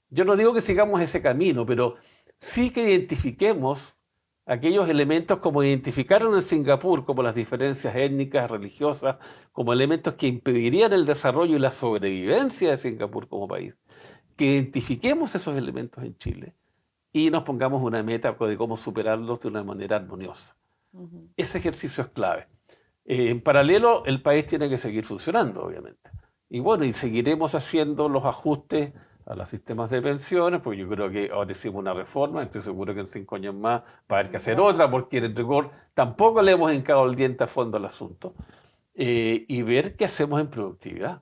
Yo no digo que sigamos ese camino, pero sí que identifiquemos aquellos elementos como identificaron en Singapur, como las diferencias étnicas, religiosas, como elementos que impedirían el desarrollo y la sobrevivencia de Singapur como país. Que identifiquemos esos elementos en Chile y nos pongamos una meta de cómo superarlos de una manera armoniosa. Ujú. Ese ejercicio es clave. En paralelo, el país tiene que seguir funcionando, obviamente. Y bueno, y seguiremos haciendo los ajustes a los sistemas de pensiones, porque yo creo que ahora hicimos una reforma, estoy seguro que en 5 años más va a haber que hacer otra, porque en rigor tampoco le hemos hincado el diente a fondo al asunto. Y ver qué hacemos en productividad.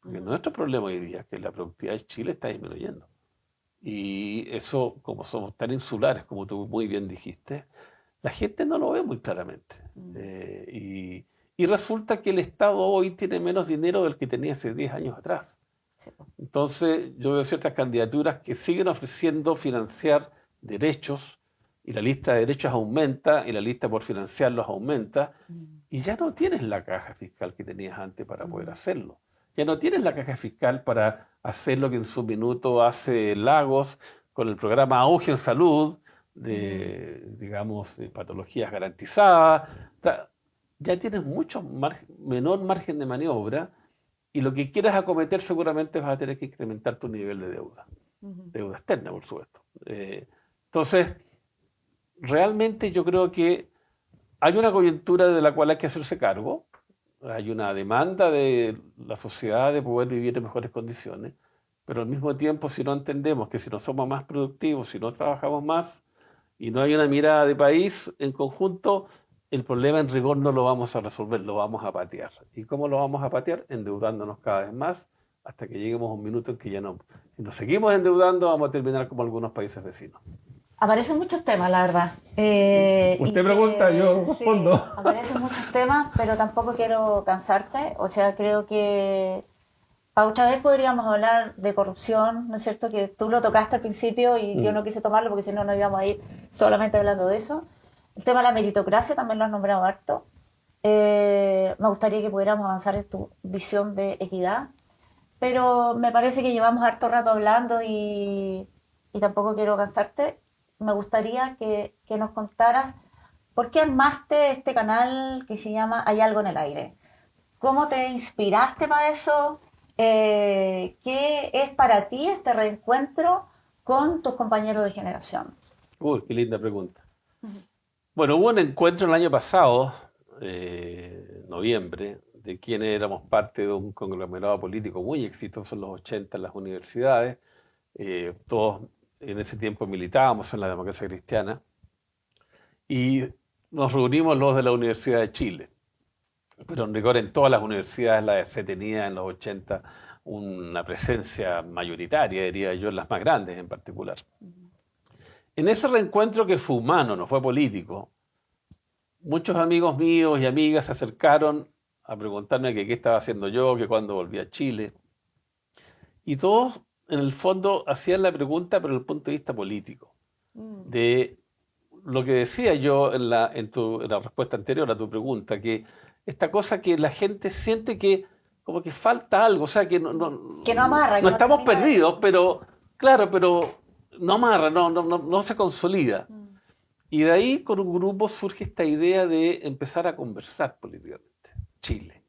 Porque nuestro problema hoy día es que la productividad de Chile está disminuyendo. Y eso, como somos tan insulares, como tú muy bien dijiste, la gente no lo ve muy claramente. Y resulta que el Estado hoy tiene menos dinero del que tenía hace 10 años atrás. Sí, po. Entonces, yo veo ciertas candidaturas que siguen ofreciendo financiar derechos, y la lista de derechos aumenta, y la lista por financiarlos aumenta, y ya no tienes la caja fiscal que tenías antes para poder hacerlo. Ya no tienes la caja fiscal para hacer lo que en su minuto hace Lagos con el programa Auge en Salud, digamos, de patologías garantizadas. Ya tienes mucho menor margen de maniobra, y lo que quieras acometer seguramente vas a tener que incrementar tu nivel de deuda. Ujú. Deuda externa, por supuesto. Entonces, realmente yo creo que hay una coyuntura de la cual hay que hacerse cargo. Hay una demanda de la sociedad de poder vivir en mejores condiciones, pero al mismo tiempo, si no entendemos que si no somos más productivos, si no trabajamos más y no hay una mirada de país en conjunto, el problema en rigor no lo vamos a resolver, lo vamos a patear. ¿Y cómo lo vamos a patear? Endeudándonos cada vez más hasta que lleguemos a un minuto en que ya no. Si nos seguimos endeudando, vamos a terminar como algunos países vecinos. Aparecen muchos temas, la verdad. Usted pregunta, yo Sí, respondo. aparecen muchos temas, pero tampoco quiero cansarte. O sea, creo que para otra vez podríamos hablar de corrupción, ¿no es cierto? Que tú lo tocaste al principio y yo no quise tomarlo porque si no nos íbamos a ir solamente hablando de eso. El tema de la meritocracia también lo has nombrado harto. Me gustaría que pudiéramos avanzar en tu visión de equidad, pero me parece que llevamos harto rato hablando y tampoco quiero cansarte. Me gustaría que nos contaras por qué armaste este canal que se llama Hay algo en el aire. ¿Cómo te inspiraste para eso? ¿Qué es para ti este reencuentro con tus compañeros de generación? Uy, qué linda pregunta. Bueno, hubo un encuentro el año pasado, noviembre, de quienes éramos parte de un conglomerado político muy exitoso en los 80 en las universidades. Todos en ese tiempo militábamos en la democracia cristiana, y nos reunimos los de la Universidad de Chile. Pero en rigor en todas las universidades la EC tenía en los 80 una presencia mayoritaria, diría yo, en las más grandes en particular. En ese reencuentro, que fue humano, no fue político, muchos amigos míos y amigas se acercaron a preguntarme que qué estaba haciendo yo, que cuándo volví a Chile. Y todos, en el fondo, hacían la pregunta pero desde el punto de vista político. De lo que decía yo en la respuesta anterior a tu pregunta, que esta cosa que la gente siente que como que falta algo, o sea, que Que no amarra, que no no estamos termina de- perdidos, pero claro, pero no amarra, no se consolida. Y de ahí con un grupo surge esta idea de empezar a conversar políticamente. Chile.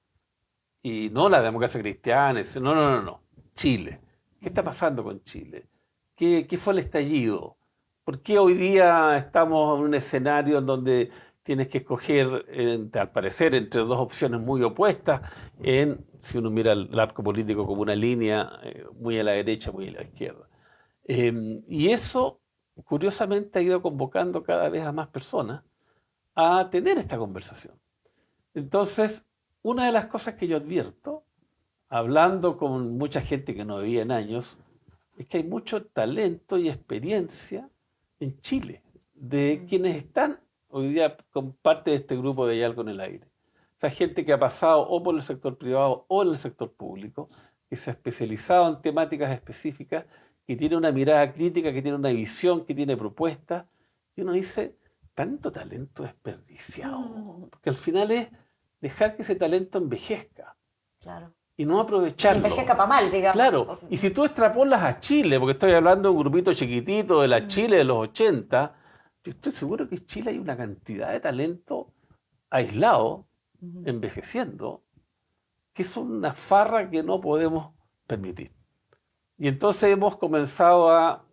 Y no la democracia cristiana, no. Chile. ¿Qué está pasando con Chile? ¿Qué fue el estallido? ¿Por qué hoy día estamos en un escenario en donde tienes que escoger, al parecer, entre dos opciones muy opuestas, si uno mira el arco político como una línea muy a la derecha, muy a la izquierda? Y eso, curiosamente, ha ido convocando cada vez a más personas a tener esta conversación. Entonces, una de las cosas que yo advierto, hablando con mucha gente que no vivía en años, es que hay mucho talento y experiencia en Chile, de quienes están hoy día con parte de este grupo de Hay Algo en el Aire. O sea, gente que ha pasado o por el sector privado o en el sector público, que se ha especializado en temáticas específicas, que tiene una mirada crítica, que tiene una visión, que tiene propuestas, y uno dice, tanto talento desperdiciado, porque al final es dejar que ese talento envejezca. Claro. Y no aprovecharlo. Envejezca para mal, digamos. Claro, y si tú extrapolas a Chile, porque estoy hablando de un grupito chiquitito de la Chile de los 80, yo estoy seguro que en Chile hay una cantidad de talento aislado, envejeciendo, que es una farra que no podemos permitir. Y entonces hemos comenzado a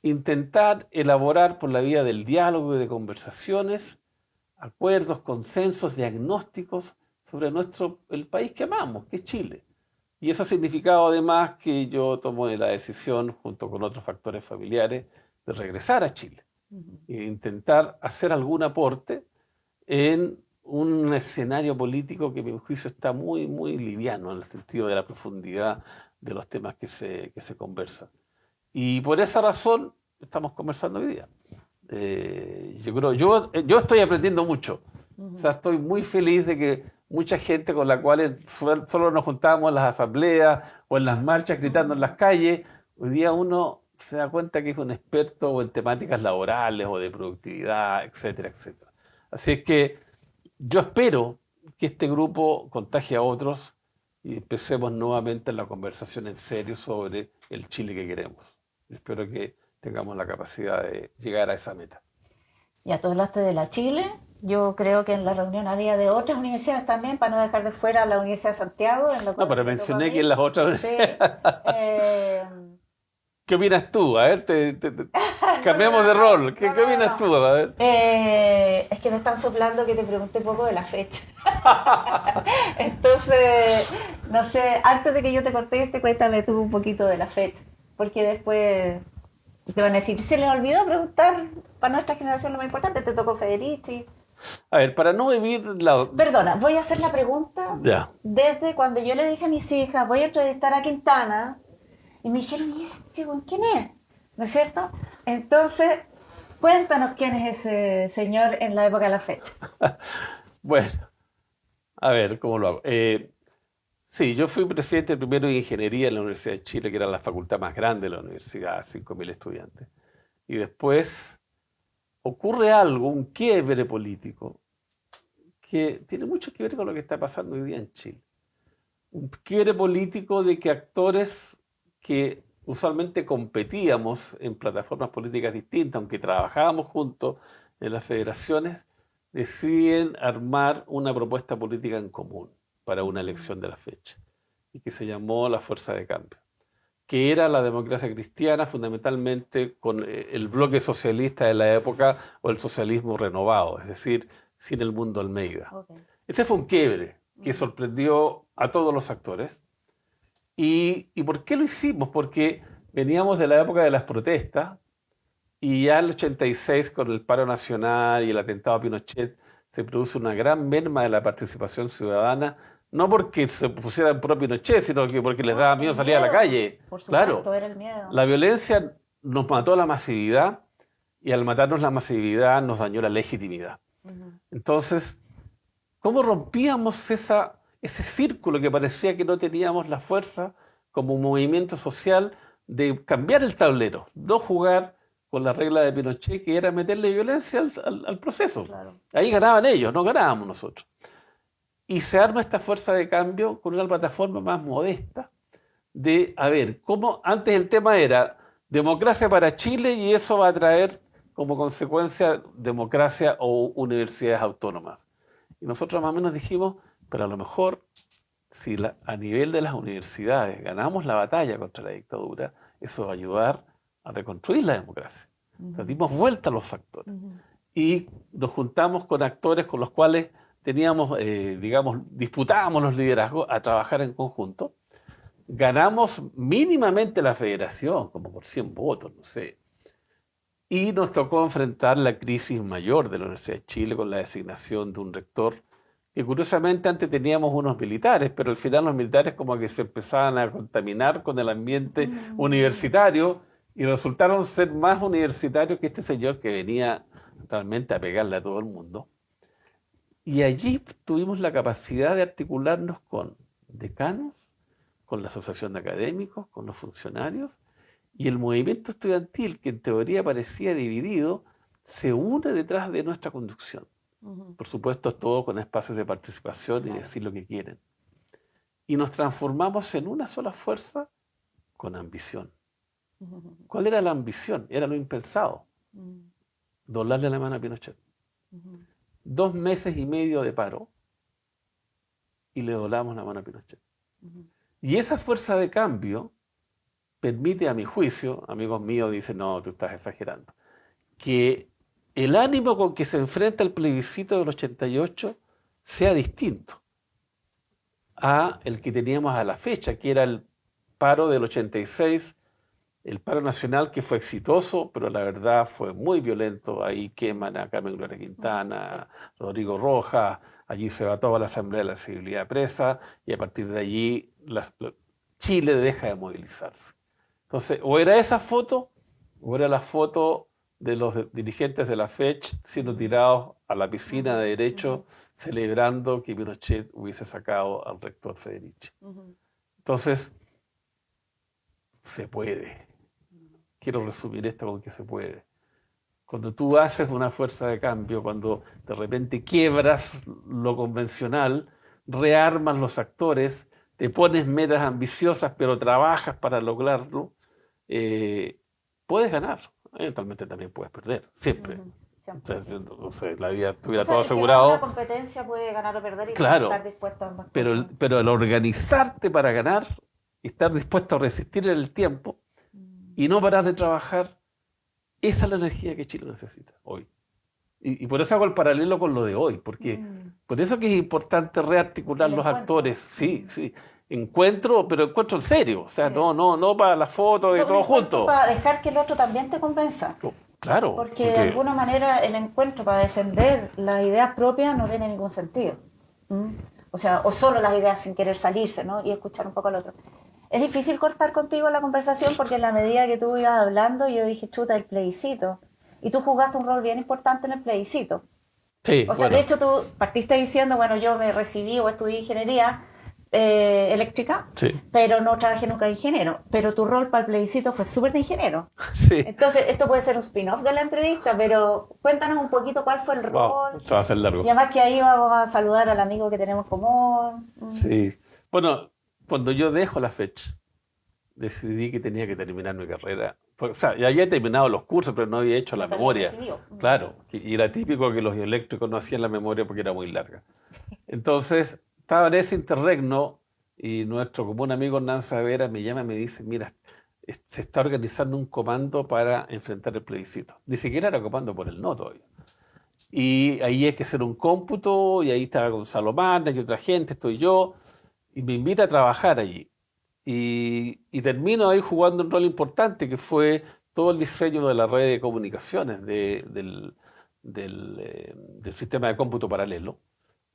intentar elaborar por la vía del diálogo y de conversaciones, acuerdos, consensos, diagnósticos sobre el país que amamos, que es Chile. Y eso ha significado además que yo tomé la decisión, junto con otros factores familiares, de regresar a Chile e intentar hacer algún aporte en un escenario político que, a mi juicio, está muy, muy liviano en el sentido de la profundidad de los temas que se conversan. Y por esa razón estamos conversando hoy día. Yo estoy aprendiendo mucho. O sea, estoy muy feliz de que mucha gente con la cual solo nos juntábamos en las asambleas o en las marchas gritando en las calles, hoy día uno se da cuenta que es un experto o en temáticas laborales o de productividad, etcétera, etcétera. Así es que yo espero que este grupo contagie a otros y empecemos nuevamente la conversación en serio sobre el Chile que queremos. Espero que tengamos la capacidad de llegar a esa meta. Ya tú hablaste de la Chile. Yo creo que en la reunión había de otras universidades también, para no dejar de fuera la Universidad de Santiago. No, pero mencioné que en las otras Sí. universidades. ¿Qué opinas tú? A ver, cambiamos de rol. ¿Qué opinas tú? A ver. Es que me están soplando que te pregunté poco de la fecha. Entonces, no sé, antes de que yo te conteste, cuéntame tú un poquito de la fecha. Porque después te van a decir, se les olvidó preguntar para nuestra generación lo más importante, te tocó Federici. A ver, para no vivir la... Perdona, voy a hacer la pregunta Ya. desde cuando yo le dije a mis hijas, voy a entrevistar a Quintana, y me dijeron, ¿y este quién es? ¿No es cierto? Entonces, cuéntanos quién es ese señor en la época de la fecha. Bueno, a ver, ¿cómo lo hago? Sí, yo fui presidente primero de Ingeniería en la Universidad de Chile, que era la facultad más grande de la universidad, 5.000 estudiantes. Y después ocurre algo, un quiebre político, que tiene mucho que ver con lo que está pasando hoy día en Chile. Un quiebre político de que actores que usualmente competíamos en plataformas políticas distintas, aunque trabajábamos juntos en las federaciones, deciden armar una propuesta política en común para una elección de la fecha, y que se llamó la Fuerza de Cambio, que era la democracia cristiana, fundamentalmente con el bloque socialista de la época o el socialismo renovado, es decir, sin el Mundo Almeida. Okay. Ese fue un quiebre que sorprendió a todos los actores. ¿Y por qué lo hicimos? Porque veníamos de la época de las protestas y ya en el 86, con el paro nacional y el atentado a Pinochet, se produce una gran merma de la participación ciudadana, no porque se pusieran pro Pinochet, sino que porque les daba miedo salir a la calle. Por supuesto, claro, era el miedo. La violencia nos mató la masividad y al matarnos la masividad nos dañó la legitimidad. Entonces, ¿cómo rompíamos ese círculo que parecía que no teníamos la fuerza como movimiento social de cambiar el tablero, no jugar con la regla de Pinochet, que era meterle violencia al proceso? Claro. Ahí ganaban ellos, no ganábamos nosotros. Y se arma esta fuerza de cambio con una plataforma más modesta de, a ver, cómo antes el tema era democracia para Chile y eso va a traer como consecuencia democracia o universidades autónomas. Y nosotros más o menos dijimos, pero a lo mejor si a nivel de las universidades ganamos la batalla contra la dictadura, eso va a ayudar a reconstruir la democracia. O sea, dimos vuelta a los factores. Y nos juntamos con actores con los cuales teníamos, digamos, disputábamos los liderazgos a trabajar en conjunto. Ganamos mínimamente la federación, como por 100 votos, no sé. Y nos tocó enfrentar la crisis mayor de la Universidad de Chile con la designación de un rector, que curiosamente antes teníamos unos militares, pero al final los militares como que se empezaban a contaminar con el ambiente universitario y resultaron ser más universitarios que este señor que venía realmente a pegarle a todo el mundo. Y allí tuvimos la capacidad de articularnos con decanos, con la asociación de académicos, con los funcionarios, y el movimiento estudiantil, que en teoría parecía dividido, se une detrás de nuestra conducción. Por supuesto, todo con espacios de participación y decir lo que quieren. Y nos transformamos en una sola fuerza con ambición. ¿Cuál era la ambición? Era lo impensado. Doblarle la mano a Pinochet. 2 meses y medio de paro y le doblamos la mano a Pinochet. Y esa fuerza de cambio permite, a mi juicio, amigos míos dicen, no, tú estás exagerando, que el ánimo con que se enfrenta el plebiscito del 88 sea distinto a el que teníamos a la fecha, que era el paro del 86, el paro nacional que fue exitoso, pero la verdad fue muy violento. Ahí queman a Carmen Gloria Quintana, a Rodrigo Rojas, allí se va toda la Asamblea de la Civilidad presa y a partir de allí Chile deja de movilizarse. Entonces, o era esa foto, o era la foto de los dirigentes de la FECH siendo tirados a la piscina de Derecho celebrando que Pinochet hubiese sacado al rector Federici. Entonces, se puede. Quiero resumir esto con que se puede. Cuando tú haces una fuerza de cambio, cuando de repente quiebras lo convencional, rearmas los actores, te pones metas ambiciosas, pero trabajas para lograrlo, puedes ganar. Eventualmente también puedes perder, siempre. O sea, la vida estuviera todo asegurado. La competencia puede ganar o perder y claro, estar dispuesto a ambas cosas. cosas. Pero el organizarte para ganar y estar dispuesto a resistir en el tiempo y no parar de trabajar, esa es la energía que Chile necesita hoy. Y por eso hago el paralelo con lo de hoy, porque por eso que es importante rearticular los actores. Sí, sí. Pero encuentro en serio. O sea, no para la foto de todos juntos. Para dejar que el otro también te convenza. Claro. Porque de alguna manera el encuentro para defender las ideas propias no tiene ningún sentido. O sea, o solo las ideas sin querer salirse, ¿no? Y escuchar un poco al otro. Es difícil cortar contigo la conversación porque en la medida que tú ibas hablando yo dije, chuta, el plebiscito. Y tú jugaste un rol bien importante en el plebiscito. Sí, o sea, de hecho tú partiste diciendo, bueno, yo me recibí o estudié ingeniería eléctrica, pero no trabajé nunca de ingeniero. Pero tu rol para el plebiscito fue súper de ingeniero. Sí. Entonces, esto puede ser un spin-off de la entrevista, pero cuéntanos un poquito cuál fue el rol. Esto va a ser largo. Y además que ahí vamos a saludar al amigo que tenemos común. Sí. Bueno, cuando yo dejo la FECH, decidí que tenía que terminar mi carrera. O sea, ya había terminado los cursos, pero no había hecho la memoria. Claro, y era típico que los eléctricos no hacían la memoria porque era muy larga. Entonces, estaba en ese interregno y nuestro común amigo Hernán Saavedra me llama y me dice, mira, se está organizando un comando para enfrentar el plebiscito. Ni siquiera era comando por el no todavía. Y ahí hay que hacer un cómputo, y ahí estaba Gonzalo Marna y otra gente, estoy yo, y me invita a trabajar allí. Y termino ahí jugando un rol importante que fue todo el diseño de la red de comunicaciones del sistema de cómputo paralelo,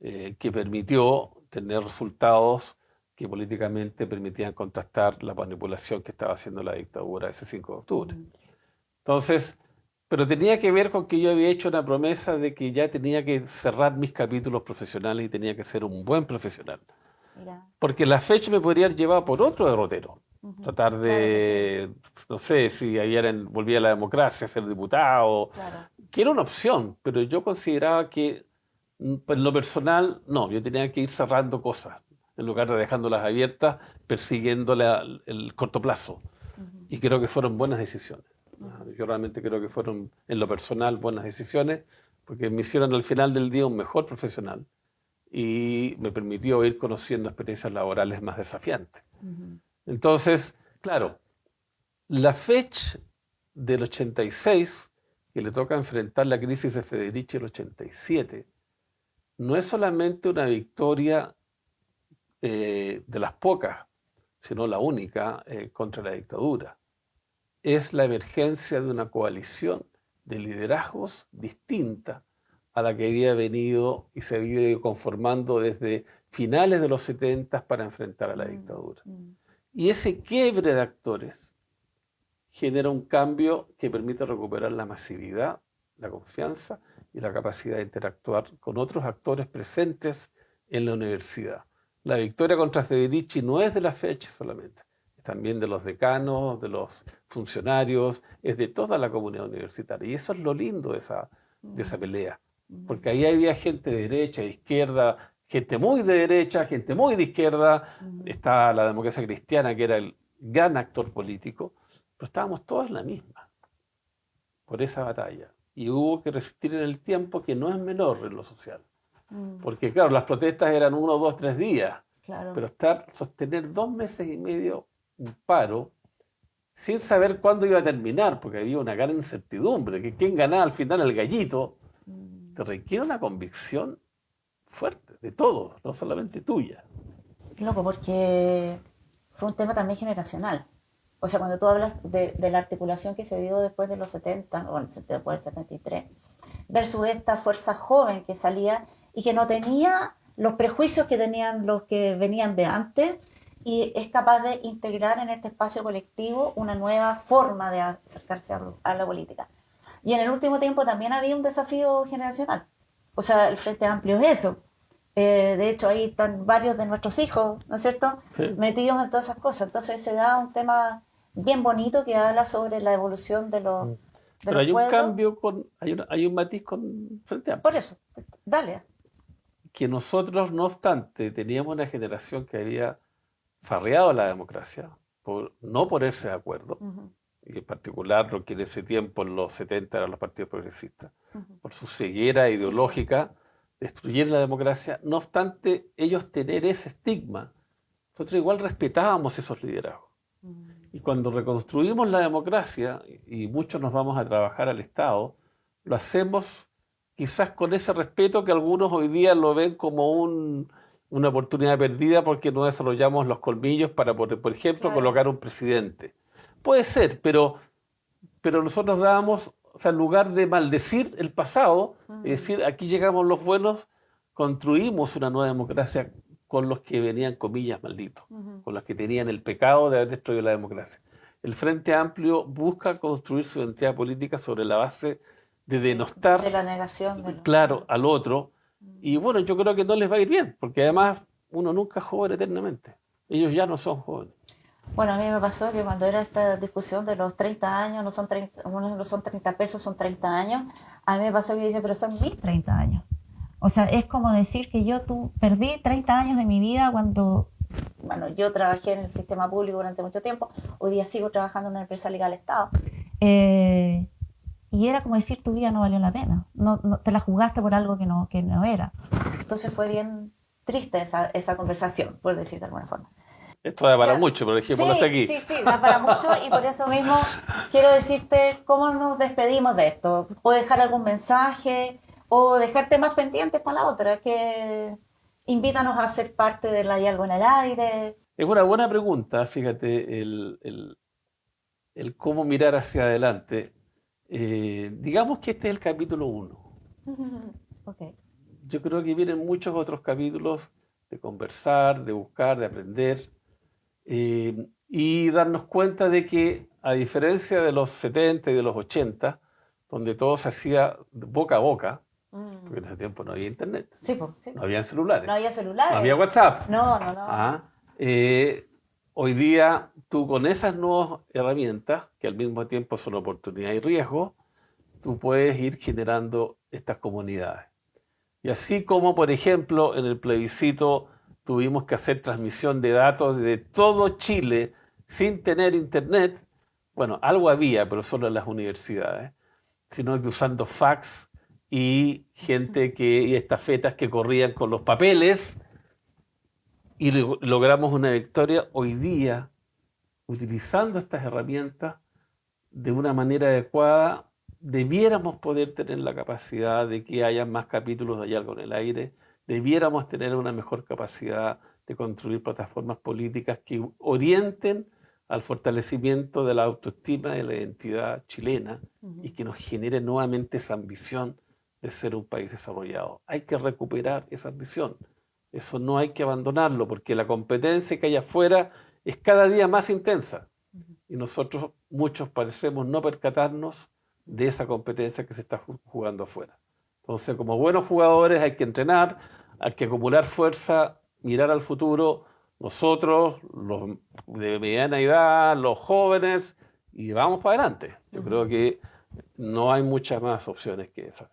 que permitió tener resultados que políticamente permitían contrastar la manipulación que estaba haciendo la dictadura ese 5 de octubre. Entonces, pero tenía que ver con que yo había hecho una promesa de que ya tenía que cerrar mis capítulos profesionales y tenía que ser un buen profesional. Porque la fecha me podría llevar por otro derrotero. Tratar de, no sé, si volvía a la democracia, ser diputado, que era una opción, pero yo consideraba que en lo personal, no, yo tenía que ir cerrando cosas, en lugar de dejándolas abiertas, persiguiendo el corto plazo. Y creo que fueron buenas decisiones. Yo realmente creo que fueron, en lo personal, buenas decisiones, porque me hicieron al final del día un mejor profesional y me permitió ir conociendo experiencias laborales más desafiantes. Entonces, claro, la fecha del 86 que le toca enfrentar la crisis de Federici el 87, no es solamente una victoria de las pocas, sino la única contra la dictadura. Es la emergencia de una coalición de liderazgos distinta a la que había venido y se había ido conformando desde finales de los 70 para enfrentar a la dictadura. Y ese quiebre de actores genera un cambio que permite recuperar la masividad, la confianza y la capacidad de interactuar con otros actores presentes en la universidad. La victoria contra Federici no es de la fecha solamente, es también de los decanos, de los funcionarios, es de toda la comunidad universitaria. Y eso es lo lindo de esa pelea, porque ahí había gente de derecha, de izquierda, gente muy de derecha, gente muy de izquierda, está la Democracia Cristiana, que era el gran actor político, pero estábamos todos en la misma, por esa batalla. Y hubo que resistir en el tiempo, que no es menor en lo social. Porque claro, las protestas eran 1, 2, 3 días, Claro. pero sostener 2 meses y medio un paro sin saber cuándo iba a terminar, porque había una gran incertidumbre, que quién ganaba al final el gallito, te requiere una convicción fuerte, de todos, no solamente tuya. Loco, porque fue un tema también generacional. O sea, cuando tú hablas de la articulación que se dio después de los 70, o después del 73, versus esta fuerza joven que salía y que no tenía los prejuicios que tenían los que venían de antes, y es capaz de integrar en este espacio colectivo una nueva forma de acercarse a la política. Y en el último tiempo también había un desafío generacional. O sea, el Frente Amplio es eso. De hecho, ahí están varios de nuestros hijos, ¿no es cierto?, Sí. metidos en todas esas cosas. Entonces se da un tema bien bonito que habla sobre la evolución de Mm. de Pero los hay un pueblos. cambio, hay un matiz con Frente Amplio, Por eso, dale. que nosotros, no obstante, teníamos una generación que había farreado la democracia por no ponerse de acuerdo, y en particular lo que en ese tiempo, en los 70, eran los partidos progresistas, por su ceguera ideológica, destruyeron la democracia. No obstante ellos tener ese estigma, nosotros igual respetábamos esos liderazgos. Y cuando reconstruimos la democracia, y muchos nos vamos a trabajar al Estado, lo hacemos quizás con ese respeto que algunos hoy día lo ven como una oportunidad perdida porque no desarrollamos los colmillos para, por ejemplo, Claro. colocar un presidente. Puede ser, pero nosotros dábamos, o sea, en lugar de maldecir el pasado, y decir, aquí llegamos los buenos, construimos una nueva democracia con los que venían, comillas, malditos, con los que tenían el pecado de haber destruido la democracia. El Frente Amplio busca construir su identidad política sobre la base de denostar, De la negación de los... claro, al otro. Y bueno, yo creo que no les va a ir bien, porque además uno nunca es joven eternamente. Ellos ya no son jóvenes. Bueno, a mí me pasó que cuando era esta discusión de los 30 años, no son 30, no son 30 pesos, son 30 años, a mí me pasó que dije, pero son mis 30 años. O sea, es como decir que perdí 30 años de mi vida cuando, bueno, yo trabajé en el sistema público durante mucho tiempo, hoy día sigo trabajando en una empresa legal Estado. Y era como decir, tu vida no valió la pena, no, te la jugaste por algo que no era. Entonces fue bien triste esa conversación, por decir de alguna forma. Esto da para Ya. mucho, por ejemplo, Sí, hasta aquí. sí, da para mucho, y por eso mismo quiero decirte cómo nos despedimos de esto. O dejar algún mensaje, o dejarte más pendientes para la otra, que invítanos a ser parte del Hay Algo en el Aire. Es una buena pregunta, fíjate, el cómo mirar hacia adelante. Digamos que este es el capítulo 1. Ok. Yo creo que vienen muchos otros capítulos de conversar, de buscar, de aprender, y darnos cuenta de que, a diferencia de los 70 y de los 80, donde todo se hacía boca a boca, porque en ese tiempo no había internet, Sí, pues, sí. no había celulares, No había celulares. no había WhatsApp. No. Ah, hoy día tú, con esas nuevas herramientas, que al mismo tiempo son oportunidad y riesgo, tú puedes ir generando estas comunidades. Y así como, por ejemplo, en el plebiscito tuvimos que hacer transmisión de datos de todo Chile sin tener internet, bueno, algo había, pero solo en las universidades, sino que usando fax y y estafetas que corrían con los papeles, y logramos una victoria. Hoy día, utilizando estas herramientas de una manera adecuada, debiéramos poder tener la capacidad de que haya más capítulos de Hay algo en el aire, debiéramos tener una mejor capacidad de construir plataformas políticas que orienten al fortalecimiento de la autoestima y la identidad chilena y que nos genere nuevamente esa ambición de ser un país desarrollado. Hay que recuperar esa ambición. Eso no hay que abandonarlo porque la competencia que hay afuera es cada día más intensa y nosotros muchos parecemos no percatarnos de esa competencia que se está jugando afuera. Entonces, como buenos jugadores hay que entrenar, hay que acumular fuerza, mirar al futuro, nosotros, los de mediana edad, los jóvenes, y vamos para adelante. Yo creo que no hay muchas más opciones que esas.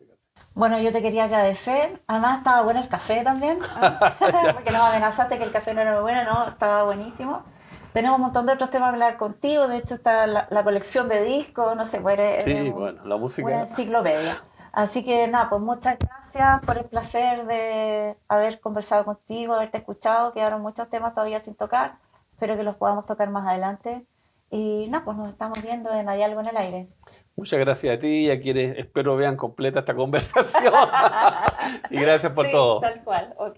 Bueno, yo te quería agradecer. Además, estaba bueno el café también, porque nos amenazaste que el café no era bueno, no, estaba buenísimo. Tenemos un montón de otros temas que hablar contigo. De hecho, está la colección de discos, no sé, pues sí, bueno, la música. Una enciclopedia. Así que nada, pues muchas gracias por el placer de haber conversado contigo, haberte escuchado. Quedaron muchos temas todavía sin tocar. Espero que los podamos tocar más adelante. Y nada, pues nos estamos viendo en Hay algo en el aire. Muchas gracias a ti y a quienes espero vean completa esta conversación. Y gracias por todo. Tal cual, ok.